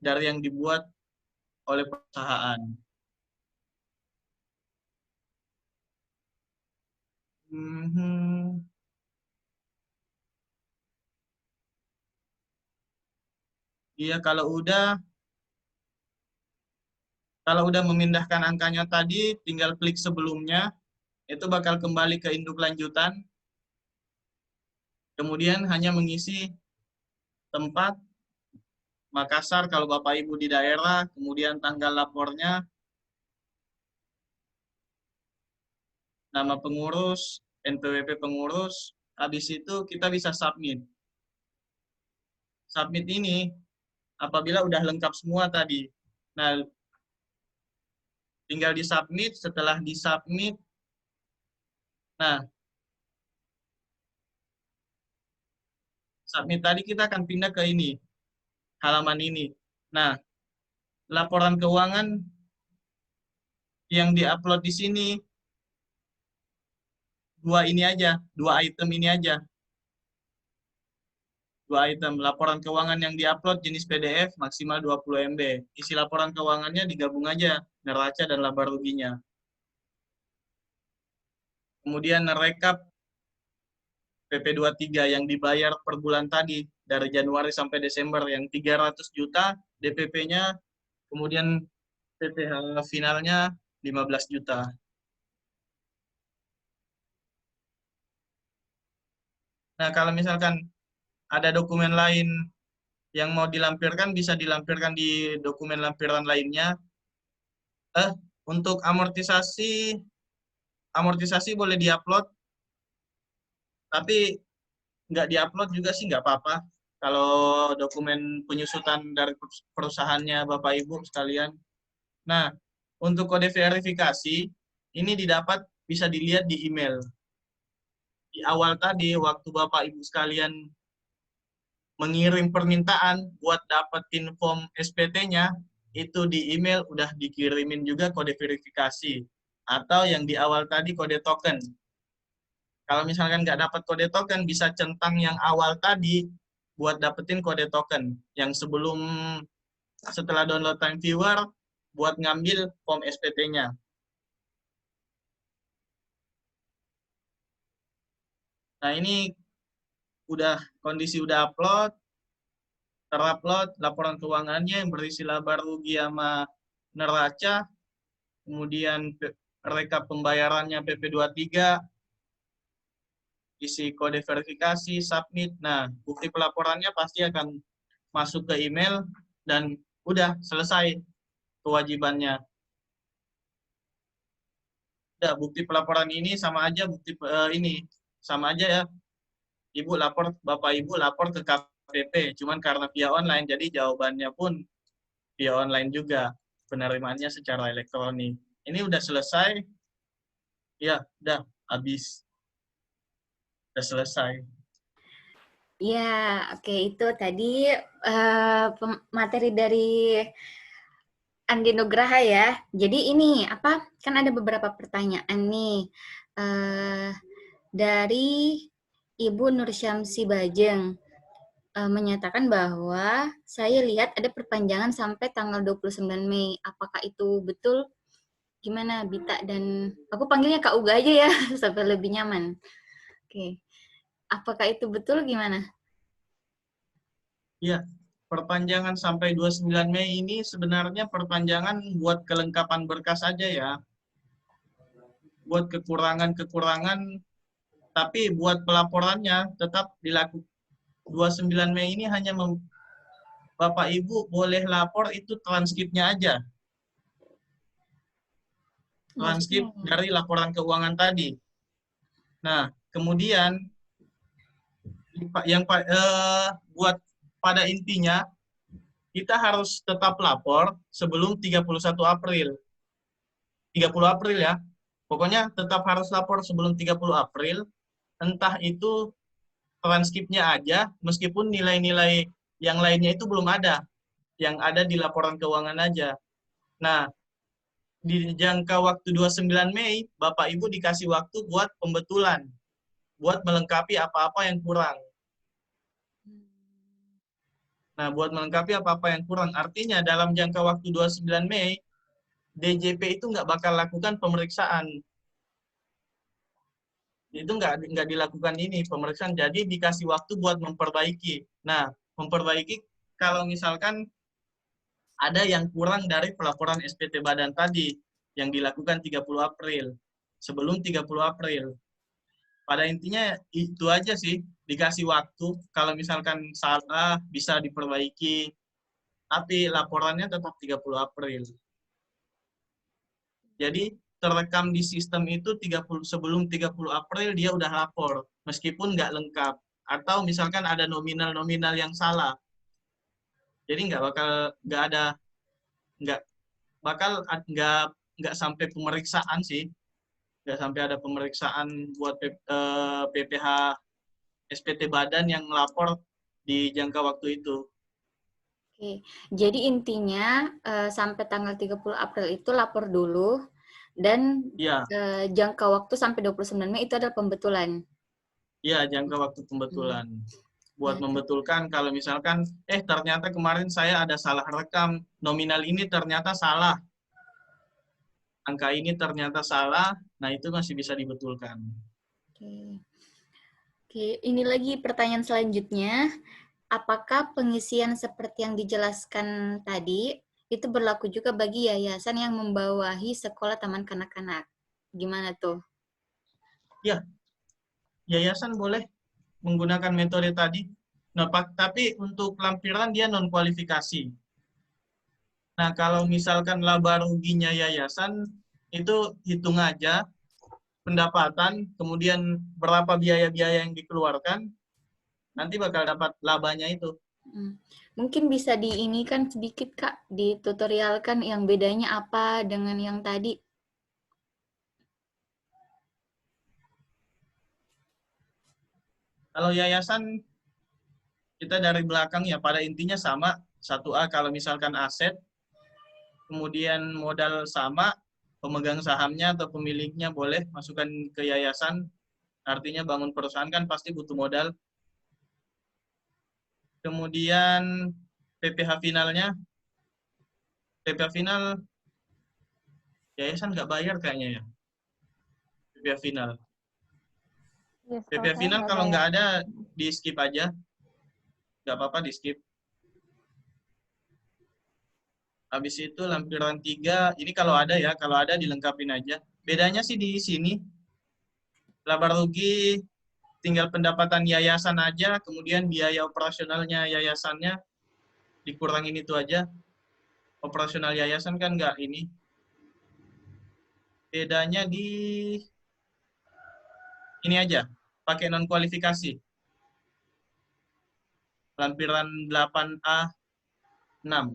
Speaker 3: dari yang dibuat oleh perusahaan. Iya, kalau udah memindahkan angkanya tadi, tinggal klik sebelumnya, itu bakal kembali ke induk lanjutan. Kemudian hanya mengisi tempat, Makassar kalau Bapak Ibu di daerah, kemudian tanggal lapornya, nama pengurus, NPWP pengurus, habis itu kita bisa submit. Submit ini apabila udah lengkap semua tadi. Nah, tinggal di-submit, setelah di-submit, nah, submit tadi kita akan pindah ke ini, halaman ini. Nah, laporan keuangan yang di-upload di sini, dua item ini aja. Dua item, laporan keuangan yang di-upload jenis PDF maksimal 20 MB. Isi laporan keuangannya digabung aja, neraca dan laba ruginya. Kemudian nerekap PP23 yang dibayar per bulan tadi, dari Januari sampai Desember, yang 300 juta DPP-nya, kemudian PPh finalnya 15 juta. Nah, kalau misalkan ada dokumen lain yang mau dilampirkan, bisa dilampirkan di dokumen lampiran lainnya. Untuk amortisasi boleh diupload, tapi nggak diupload juga sih nggak apa-apa. Kalau dokumen penyusutan dari perusahaannya Bapak Ibu sekalian. Nah, untuk kode verifikasi, ini didapat bisa dilihat di email. Di awal tadi, waktu Bapak Ibu sekalian mengirim permintaan buat dapetin form SPT-nya, itu di email udah dikirimin juga kode verifikasi. Atau yang di awal tadi kode token. Kalau misalkan nggak dapat kode token, bisa centang yang awal tadi buat dapetin kode token. Yang setelah download Time Viewer, buat ngambil form SPT-nya. Nah, ini kondisi udah upload, terupload laporan keuangannya yang berisi laba rugi sama neraca, kemudian rekap pembayarannya PP23, isi kode verifikasi, submit. Nah, bukti pelaporannya pasti akan masuk ke email dan udah selesai kewajibannya. Udah, bukti pelaporan ini sama aja sama aja ya. Bapak Ibu lapor ke KPP, cuman karena via online, jadi jawabannya pun via online juga, penerimaannya secara elektronik. Ini udah selesai, ya udah habis, udah selesai.
Speaker 2: Ya, oke, itu tadi materi dari Andi Nugraha ya. Jadi ini kan ada beberapa pertanyaan nih dari Ibu Nursyamsi Bajeng. Menyatakan bahwa saya lihat ada perpanjangan sampai tanggal 29 Mei. Apakah itu betul? Gimana, Bita? Dan aku panggilnya Kak Uga aja ya, sampai lebih nyaman. Oke. Apakah itu betul, gimana?
Speaker 3: Iya, perpanjangan sampai 29 Mei ini sebenarnya perpanjangan buat kelengkapan berkas aja ya. Buat kekurangan-kekurangan, tapi buat pelaporannya tetap dilakukan. 29 Mei ini hanya Bapak Ibu boleh lapor itu transkripnya aja. Transkrip dari laporan keuangan tadi. Nah, kemudian buat pada intinya kita harus tetap lapor sebelum 31 April. 30 April ya. Pokoknya tetap harus lapor sebelum 30 April. Entah itu transkripnya aja, meskipun nilai-nilai Yang lainnya itu belum ada. Yang ada di laporan keuangan aja. Nah, di jangka waktu 29 Mei, Bapak Ibu dikasih waktu buat pembetulan, buat melengkapi apa-apa yang kurang. Nah, buat melengkapi apa-apa yang kurang, artinya dalam jangka waktu 29 Mei, DJP itu nggak bakal lakukan pemeriksaan. Itu nggak dilakukan ini, pemeriksaan. Jadi dikasih waktu buat memperbaiki. Nah, memperbaiki kalau misalkan ada yang kurang dari pelaporan SPT Badan tadi, yang dilakukan 30 April, sebelum 30 April. Pada intinya itu aja sih, dikasih waktu, kalau misalkan salah bisa diperbaiki, tapi laporannya tetap 30 April. Jadi terekam di sistem itu 30, sebelum 30 April dia udah lapor, meskipun nggak lengkap. Atau misalkan ada nominal-nominal yang salah. Jadi nggak sampai pemeriksaan sih. Nggak sampai ada pemeriksaan buat PPH SPT Badan yang lapor di jangka waktu itu.
Speaker 2: Oke, jadi intinya sampai tanggal 30 April itu lapor dulu, dan
Speaker 3: Iya,
Speaker 2: jangka waktu sampai 29 Mei itu adalah pembetulan.
Speaker 3: iya, jangka waktu pembetulan. Buat
Speaker 2: Ya,
Speaker 3: membetulkan kalau misalkan, ternyata kemarin saya ada salah rekam, nominal ini ternyata salah, angka ini ternyata salah, nah itu masih bisa dibetulkan.
Speaker 2: Oke. Oke, ini lagi pertanyaan selanjutnya. Apakah pengisian seperti yang dijelaskan tadi itu berlaku juga bagi yayasan yang membawahi sekolah taman kanak-kanak? Gimana tuh?
Speaker 3: Ya, yayasan boleh menggunakan metode tadi. Nah, tapi untuk lampiran dia non-kualifikasi. Nah, kalau misalkan laba ruginya yayasan, itu hitung aja pendapatan, kemudian berapa biaya-biaya yang dikeluarkan, nanti bakal dapat labanya itu.
Speaker 2: Mungkin bisa diinikan sedikit, Kak, ditutorialkan yang bedanya apa dengan yang tadi.
Speaker 3: Kalau yayasan, kita dari belakang ya pada intinya sama. 1A kalau misalkan aset, kemudian modal sama, pemegang sahamnya atau pemiliknya boleh masukkan ke yayasan, artinya bangun perusahaan kan pasti butuh modal. Kemudian PPH finalnya, PPH final yayasan nggak bayar kayaknya ya, PPH final.
Speaker 1: Yes,
Speaker 3: PPH final kalau nggak ada, di skip aja. Nggak apa-apa, di skip. Habis itu lampiran 3, ini kalau ada ya, kalau ada dilengkapin aja. Bedanya sih di sini, laba rugi tinggal pendapatan yayasan aja, kemudian biaya operasionalnya yayasannya dikurangin itu aja. Operasional yayasan kan nggak ini. Bedanya di ini aja, pakai non kualifikasi. Lampiran 8A 6.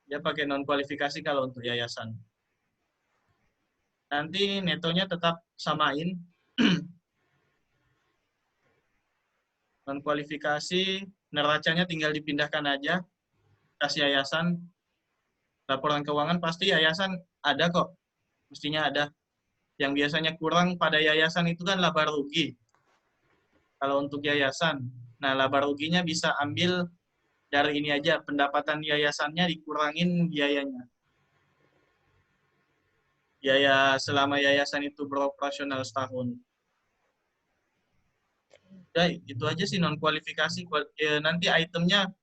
Speaker 3: Dia pakai non kualifikasi kalau untuk yayasan. Nanti netonya tetap samain. Non kualifikasi, neracanya tinggal dipindahkan aja, kasih yayasan. Laporan keuangan pasti yayasan ada kok, mestinya ada. Yang biasanya kurang pada yayasan itu kan laba rugi. Kalau untuk yayasan, nah laba ruginya bisa ambil dari ini aja, pendapatan yayasannya dikurangin biayanya. Biaya selama yayasan itu beroperasional setahun. Udah, itu aja sih non kualifikasi. Nanti itemnya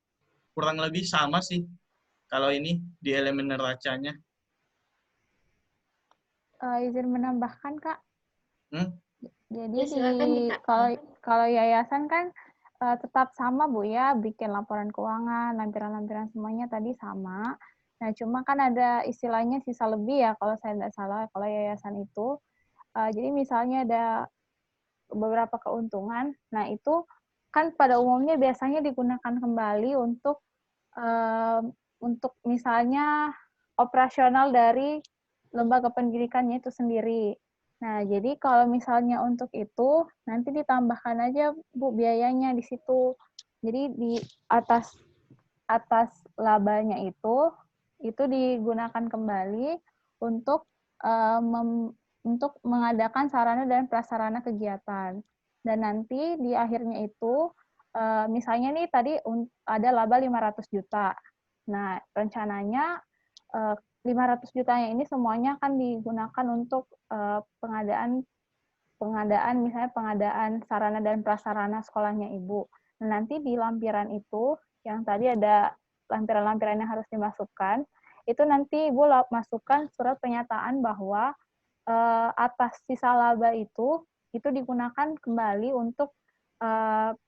Speaker 3: kurang lebih sama sih. Kalau ini di elemen neracanya.
Speaker 1: Izin menambahkan, Kak. Jadi
Speaker 2: Ya, silakan, Kak.
Speaker 1: kalau yayasan kan tetap sama, Bu, ya, bikin laporan keuangan, lampiran-lampiran semuanya tadi sama. Nah, cuma kan ada istilahnya sisa lebih ya, kalau saya tidak salah, kalau yayasan itu. Jadi misalnya ada beberapa keuntungan, nah itu kan pada umumnya biasanya digunakan kembali untuk misalnya operasional dari lembaga pendidikannya itu sendiri. Nah, jadi kalau misalnya untuk itu, nanti ditambahkan aja, Bu, biayanya di situ. Jadi di atas atas labanya itu digunakan kembali untuk untuk mengadakan sarana dan prasarana kegiatan. Dan nanti di akhirnya itu, misalnya nih tadi ada laba 500 juta. Nah, rencananya 500 jutanya ini semuanya akan digunakan untuk pengadaan misalnya pengadaan sarana dan prasarana sekolahnya Ibu. Nah, nanti di lampiran itu yang tadi ada lampiran-lampiran yang harus dimasukkan, itu nanti Ibu masukkan surat pernyataan bahwa atas sisa laba itu digunakan kembali untuk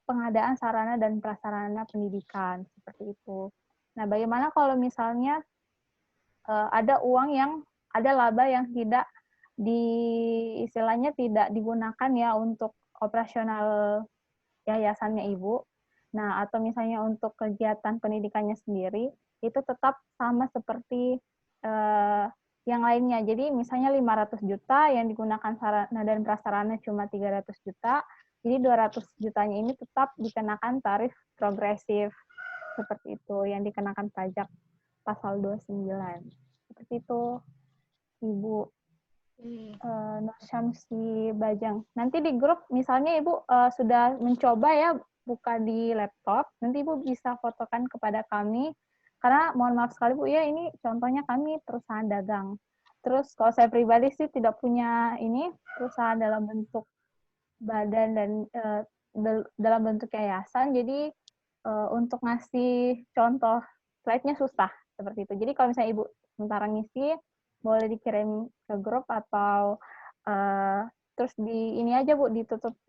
Speaker 1: pengadaan sarana dan prasarana pendidikan seperti itu. Nah, bagaimana kalau misalnya ada uang ada laba yang tidak istilahnya tidak digunakan ya untuk operasional yayasannya Ibu. Nah, atau misalnya untuk kegiatan pendidikannya sendiri, itu tetap sama seperti yang lainnya. Jadi misalnya 500 juta yang digunakan sarana dan prasarana cuma 300 juta, jadi 200 jutanya ini tetap dikenakan tarif progresif. Seperti itu, yang dikenakan pajak pasal 29. Seperti itu, Ibu. Nur Syamsi Bajang. Nanti di grup, misalnya Ibu sudah mencoba ya buka di laptop, nanti Ibu bisa fotokan kepada kami, karena mohon maaf sekali Bu ya, ini contohnya kami perusahaan dagang. Terus kalau saya pribadi sih tidak punya ini perusahaan dalam bentuk badan dan dalam bentuk yayasan, jadi untuk ngasih contoh slide-nya susah, seperti itu. Jadi kalau misalnya Ibu sementara ngisi, boleh dikirim ke grup atau terus ini aja Bu,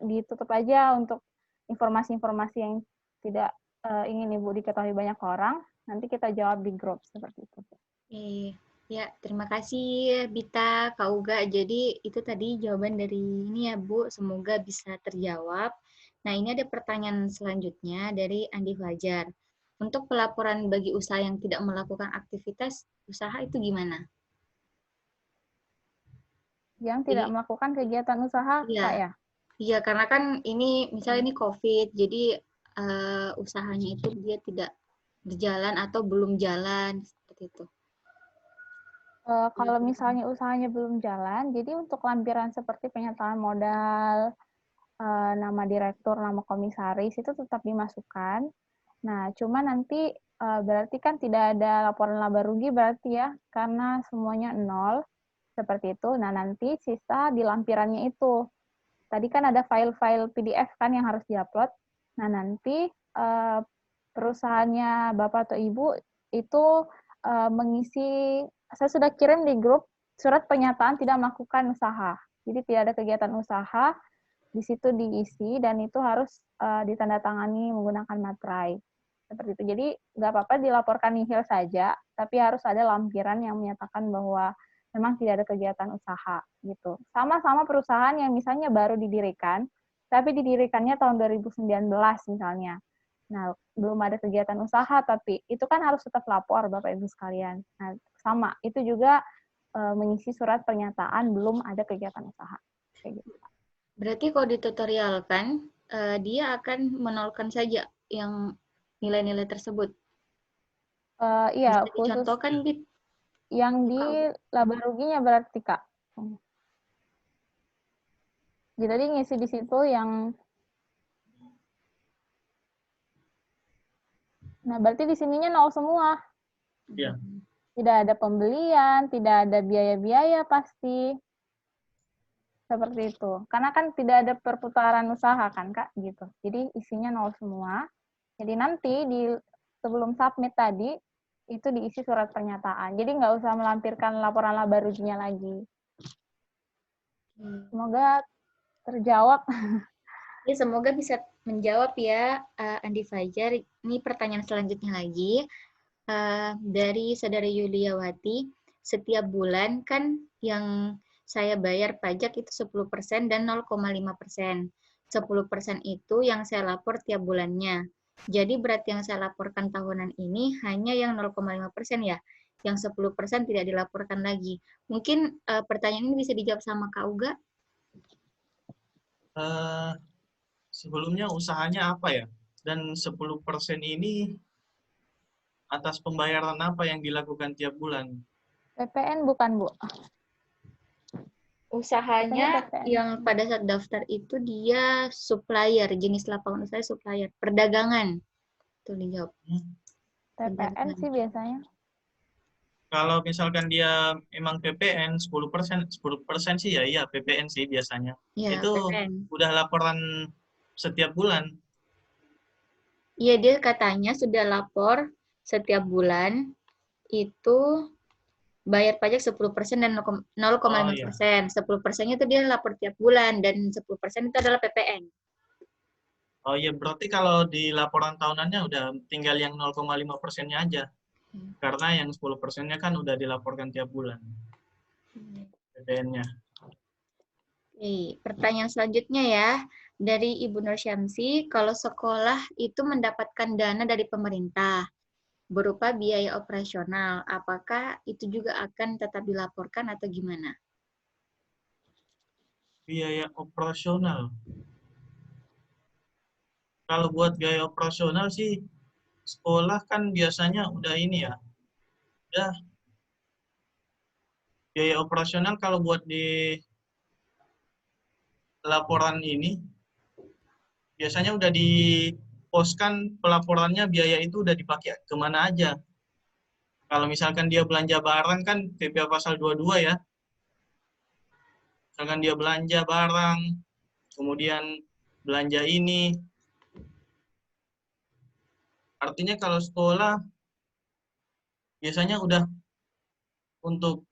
Speaker 1: ditutup aja untuk informasi-informasi yang tidak ingin Ibu diketahui banyak orang, nanti kita jawab di grup seperti itu.
Speaker 2: Ya, terima kasih Bita, Kak Uga. Jadi itu tadi jawaban dari ini ya Bu, semoga bisa terjawab. Nah, ini ada pertanyaan selanjutnya dari Andi Fajar. Untuk pelaporan bagi usaha yang tidak melakukan aktivitas usaha itu gimana?
Speaker 1: Yang tidak melakukan kegiatan usaha,
Speaker 2: iya,
Speaker 1: Kak ya?
Speaker 2: Iya, karena kan ini misalnya ini COVID, jadi usahanya itu dia tidak berjalan atau belum jalan seperti itu.
Speaker 1: Kalau misalnya usahanya belum jalan, jadi untuk lampiran seperti pernyataan modal, nama direktur, nama komisaris itu tetap dimasukkan. Nah, cuma nanti berarti kan tidak ada laporan laba rugi berarti ya, karena semuanya nol, seperti itu. Nah, nanti sisa di lampirannya itu. Tadi kan ada file-file PDF kan yang harus diupload. Nah, nanti perusahaannya Bapak atau Ibu itu mengisi, saya sudah kirim di grup surat pernyataan tidak melakukan usaha. Jadi tidak ada kegiatan usaha, di situ diisi dan itu harus ditandatangani menggunakan materai. Seperti itu. Jadi nggak apa-apa dilaporkan nihil saja, tapi harus ada lampiran yang menyatakan bahwa memang tidak ada kegiatan usaha gitu. Sama-sama perusahaan yang misalnya baru didirikan, tapi didirikannya tahun 2019 misalnya. Nah, belum ada kegiatan usaha, tapi itu kan harus tetap lapor Bapak Ibu sekalian. Nah, sama, itu juga mengisi surat pernyataan belum ada kegiatan usaha. Kayak gitu.
Speaker 2: Berarti kalau ditutorialkan, dia akan menolkan saja yang nilai-nilai tersebut.
Speaker 1: Iya,
Speaker 2: bisa dicontohkan, Bit?
Speaker 1: Yang di laba ruginya berarti, Kak. Jadi ngisi di situ yang, nah berarti di sininya nol semua.
Speaker 3: Iya.
Speaker 1: Tidak ada pembelian, tidak ada biaya-biaya pasti. Seperti itu. Karena kan tidak ada perputaran usaha kan, Kak, gitu. Jadi isinya nol semua. Jadi nanti sebelum submit tadi, itu diisi surat pernyataan. Jadi nggak usah melampirkan laporan laba ruginya lagi. Semoga terjawab.
Speaker 2: Ya, semoga bisa menjawab ya, Andi Fajar. Ini pertanyaan selanjutnya lagi. Dari Saudara Yuliawati, setiap bulan kan yang saya bayar pajak itu 10% dan 0,5%. 10% itu yang saya lapor tiap bulannya. Jadi berarti yang saya laporkan tahunan ini hanya yang 0,5% ya. Yang 10% tidak dilaporkan lagi. Mungkin pertanyaan ini bisa dijawab sama Kak Uga.
Speaker 3: Sebelumnya usahanya apa ya? Dan 10% ini atas pembayaran apa yang dilakukan tiap bulan?
Speaker 1: PPN bukan, Bu?
Speaker 2: Usahanya
Speaker 1: PPN.
Speaker 2: yang pada saat daftar itu dia supplier, jenis lapangan usaha supplier, perdagangan. Tuh dijawab.
Speaker 1: PPN sih biasanya.
Speaker 3: Kalau misalkan dia emang PPN 10% sih ya iya PPN sih biasanya.
Speaker 2: Ya,
Speaker 3: Itu
Speaker 2: PPN.
Speaker 3: udah laporan setiap bulan.
Speaker 2: Iya, dia katanya sudah lapor setiap bulan itu bayar pajak 10% dan 0,5%. 10%-nya itu dia lapor tiap bulan dan 10% itu adalah PPN.
Speaker 3: Oh iya, berarti kalau di laporan tahunannya udah tinggal yang 0,5%-nya aja. Karena yang 10%-nya kan udah dilaporkan tiap bulan. PPN-nya.
Speaker 2: Oke, pertanyaan selanjutnya ya. Dari Ibu Nursyamsi, kalau sekolah itu mendapatkan dana dari pemerintah berupa biaya operasional, apakah itu juga akan tetap dilaporkan atau gimana?
Speaker 3: Biaya operasional. Kalau buat biaya operasional sih, sekolah kan biasanya udah ini ya. Udah biaya operasional kalau buat di laporan ini, biasanya udah diposkan pelaporannya biaya itu udah dipakai kemana aja. Kalau misalkan dia belanja barang kan PPh pasal 22 ya. Misalkan dia belanja barang, kemudian belanja ini. Artinya kalau sekolah biasanya udah untuk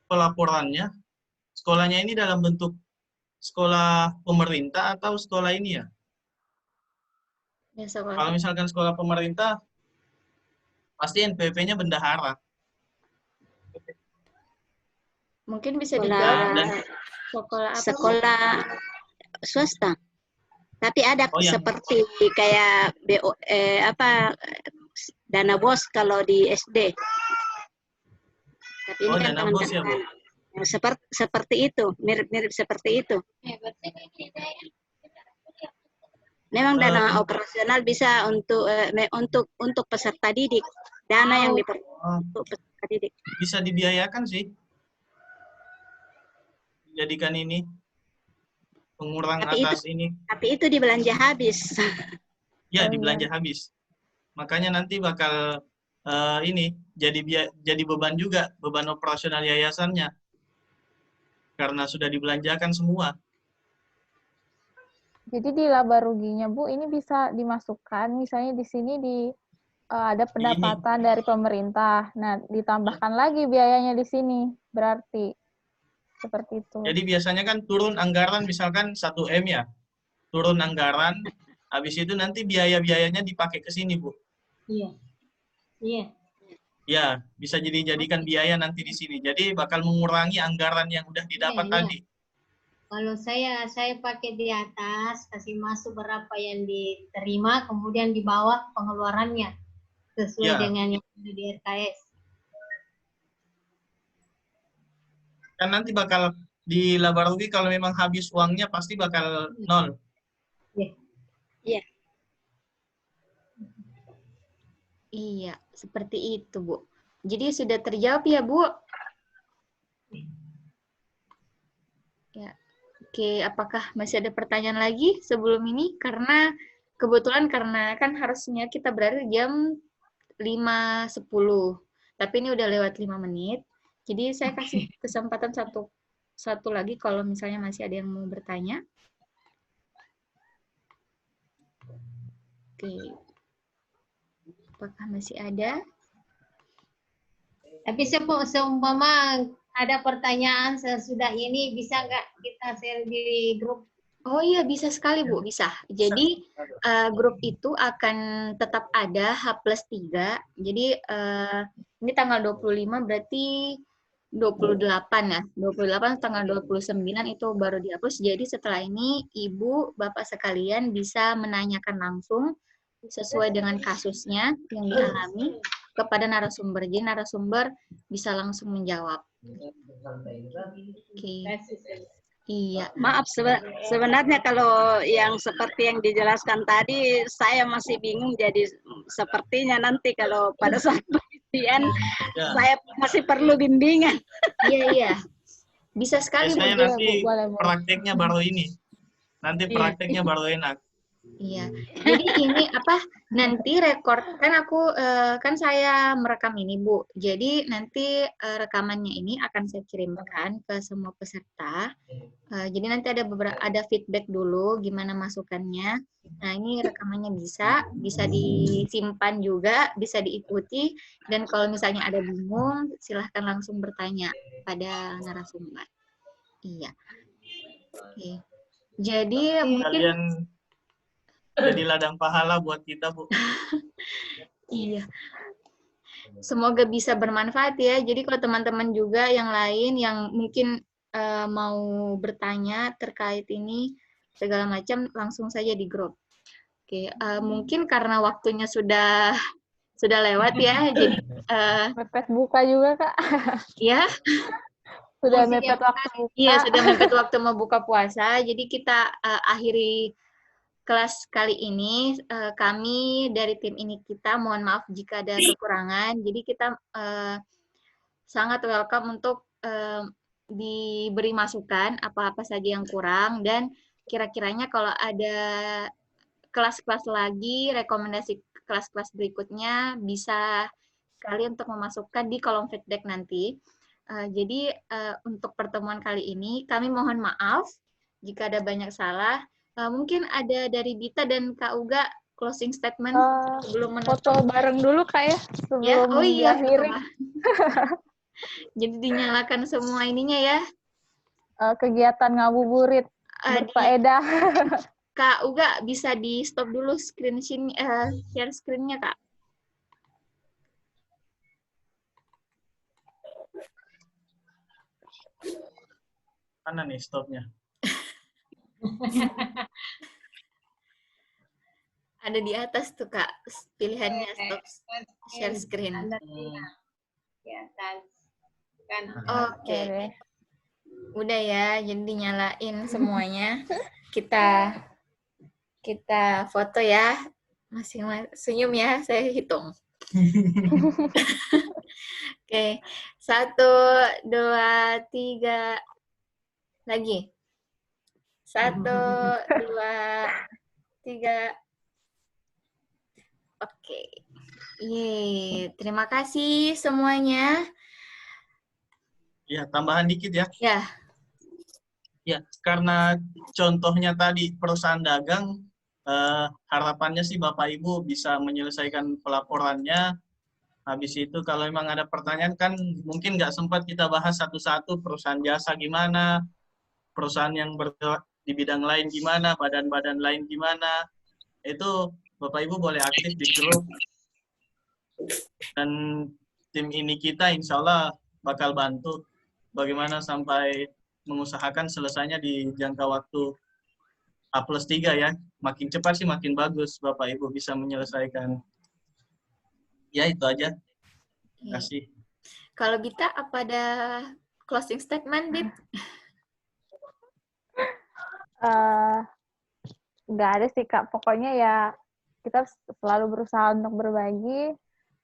Speaker 3: pelaporannya, sekolahnya ini dalam bentuk sekolah pemerintah atau sekolah ini ya?
Speaker 2: Ya, sekolah.
Speaker 3: Kalau misalkan sekolah pemerintah, pasti NPWP-nya bendahara.
Speaker 2: Mungkin bisa
Speaker 4: Sekolah,
Speaker 2: dijawab
Speaker 3: Dan
Speaker 2: sekolah apa?
Speaker 4: sekolah swasta. Tapi ada
Speaker 3: Oh, yang
Speaker 4: seperti kayak dana bos kalau di SD. Tapi ini kan
Speaker 3: dana bos ya, Bu?
Speaker 4: seperti itu, mirip-mirip seperti itu. Memang dana operasional bisa untuk peserta didik, dana yang diperlukan untuk peserta didik.
Speaker 3: Bisa dibiayakan sih. Jadikan ini pengurang atas ini.
Speaker 4: Tapi itu dibelanja habis.
Speaker 3: Ya, dibelanja habis. Makanya nanti bakal ini jadi beban juga, beban operasional yayasannya. Karena sudah dibelanjakan semua.
Speaker 1: Jadi di laba ruginya, Bu, ini bisa dimasukkan, misalnya di sini ada pendapatan dari pemerintah. Nah, ditambahkan lagi biayanya di sini, berarti. Seperti itu.
Speaker 3: Jadi biasanya kan turun anggaran misalkan 1 M ya. Turun anggaran, habis itu nanti biaya-biayanya dipakai ke sini, Bu.
Speaker 5: Iya. Iya.
Speaker 3: Ya, bisa jadikan biaya nanti di sini. Jadi bakal mengurangi anggaran yang udah didapat tadi.
Speaker 5: Kalau saya pakai di atas, kasih masuk berapa yang diterima, kemudian di bawah pengeluarannya sesuai dengan yang ada di RKS.
Speaker 3: Kan nanti bakal di laba rugi kalau memang habis uangnya pasti bakal 0.
Speaker 4: Iya.
Speaker 2: Iya, seperti itu, Bu. Jadi sudah terjawab ya, Bu? Ya. Oke, apakah masih ada pertanyaan lagi sebelum ini? Karena kebetulan kan harusnya kita berada jam 5.10. Tapi ini udah lewat 5 menit. Jadi saya kasih kesempatan satu lagi kalau misalnya masih ada yang mau bertanya. Oke. Apakah masih ada?
Speaker 5: Tapi seumpama ada pertanyaan sesudah ini, bisa nggak kita share di grup?
Speaker 2: Oh iya, bisa sekali, Bu. Bisa. Jadi, grup itu akan tetap ada H+3. Jadi, ini tanggal 25 berarti 28 ya. 28 tanggal 29 itu baru dihapus. Jadi, setelah ini, Ibu, Bapak sekalian bisa menanyakan langsung sesuai dengan kasusnya yang dialami kepada narasumber. Jadi, narasumber bisa langsung menjawab. Oke. Iya.
Speaker 4: Maaf, sebenarnya kalau yang seperti yang dijelaskan tadi, saya masih bingung. Jadi sepertinya nanti kalau pada saat penelitian,
Speaker 3: Ya.
Speaker 4: saya masih perlu bimbingan.
Speaker 2: Iya. Bisa sekali, Bu.
Speaker 3: Biasanya nanti
Speaker 1: boleh.
Speaker 3: prakteknya baru ini. Nanti
Speaker 4: Iya.
Speaker 3: prakteknya baru enak.
Speaker 2: Iya. Jadi ini nanti rekor kan saya merekam ini, Bu. Jadi nanti rekamannya ini akan saya kirimkan ke semua peserta. Jadi nanti ada feedback dulu gimana masukannya. Nah, ini rekamannya bisa disimpan juga, bisa diikuti, dan kalau misalnya ada bingung, silahkan langsung bertanya pada narasumber. Iya. Oke. Jadi mungkin
Speaker 3: Kalian jadi ladang pahala buat kita, Bu.
Speaker 2: iya. Semoga bisa bermanfaat ya. Jadi kalau teman-teman juga yang lain yang mungkin mau bertanya terkait ini segala macam, langsung saja di grup. Oke, mungkin karena waktunya sudah lewat ya, jadi
Speaker 1: Mepet buka juga, Kak.
Speaker 2: ya
Speaker 1: Sudah mepet waktu buka.
Speaker 2: iya sudah mepet waktu mau buka puasa. Jadi kita akhiri kelas kali ini. Kami dari tim ini kita mohon maaf jika ada kekurangan. Jadi kita sangat welcome untuk diberi masukan apa-apa saja yang kurang, dan kira-kiranya kalau ada kelas-kelas lagi, rekomendasi kelas-kelas berikutnya bisa sekali untuk memasukkan di kolom feedback nanti. Jadi untuk pertemuan kali ini kami mohon maaf jika ada banyak salah. Mungkin ada dari Dita dan Kak Uga closing statement sebelum menutup.
Speaker 1: Foto bareng dulu, Kak, ya, sebelum
Speaker 2: Oh iya,
Speaker 1: diakhiri.
Speaker 2: Jadi dinyalakan semua ininya ya.
Speaker 1: Kegiatan ngabuburit berfaedah.
Speaker 2: Kak Uga bisa di stop dulu share screen-nya, Kak.
Speaker 3: Mana nih stopnya?
Speaker 2: Ada di atas tuh, Kak, pilihannya stop share screen.
Speaker 5: Di atas. Kan.
Speaker 2: Oke. Udah ya, jadi dinyalain semuanya. Kita foto ya. Masing-masing senyum ya, saya hitung. Oke. 1, 2, 3. Lagi. 1, 2, 3. Oke. Yeay, terima kasih semuanya.
Speaker 3: Ya, tambahan dikit ya.
Speaker 2: Ya.
Speaker 3: Ya, karena contohnya tadi perusahaan dagang, harapannya sih Bapak Ibu bisa menyelesaikan pelaporannya. Habis itu kalau memang ada pertanyaan kan mungkin nggak sempat kita bahas satu-satu, perusahaan jasa gimana, perusahaan yang bergerak di bidang lain gimana, badan-badan lain gimana. Itu Bapak Ibu boleh aktif di grup. Dan tim ini kita insya Allah bakal bantu bagaimana sampai mengusahakan selesainya di jangka waktu A+3 ya. Makin cepat sih makin bagus Bapak Ibu bisa menyelesaikan. Ya itu aja. Terima kasih.
Speaker 2: Kalau Bita, apa ada closing statement, Bit?
Speaker 1: Nggak ada sih, Kak. Pokoknya ya kita selalu berusaha untuk berbagi.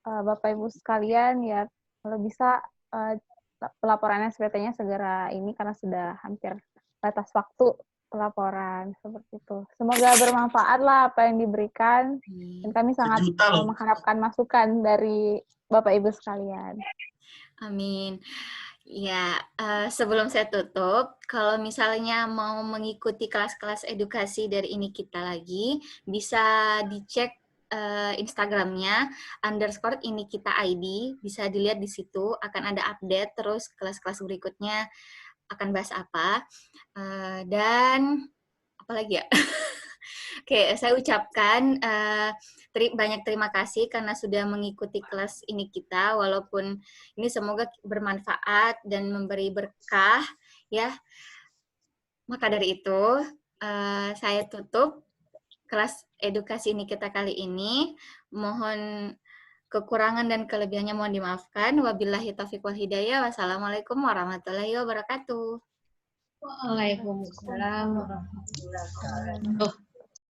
Speaker 1: Bapak Ibu sekalian ya kalau bisa pelaporan SPT-nya segera ini karena sudah hampir batas waktu pelaporan seperti itu. Semoga bermanfaat lah apa yang diberikan dan kami sangat mengharapkan masukan dari Bapak Ibu sekalian.
Speaker 2: Amin. Ya, sebelum saya tutup, kalau misalnya mau mengikuti kelas-kelas edukasi dari ini kita lagi, bisa dicek Instagramnya _ini kita ID, bisa dilihat di situ akan ada update terus kelas-kelas berikutnya akan bahas apa, dan apa lagi ya. Oke, saya ucapkan banyak terima kasih karena sudah mengikuti kelas ini kita, walaupun ini semoga bermanfaat dan memberi berkah ya. Maka dari itu saya tutup kelas edukasi ini kita kali ini. Mohon kekurangan dan kelebihannya mohon dimaafkan. Wabillahi taufiq wal hidayah. Wassalamualaikum warahmatullahi wabarakatuh.
Speaker 5: Waalaikumsalam warahmatullahi wabarakatuh.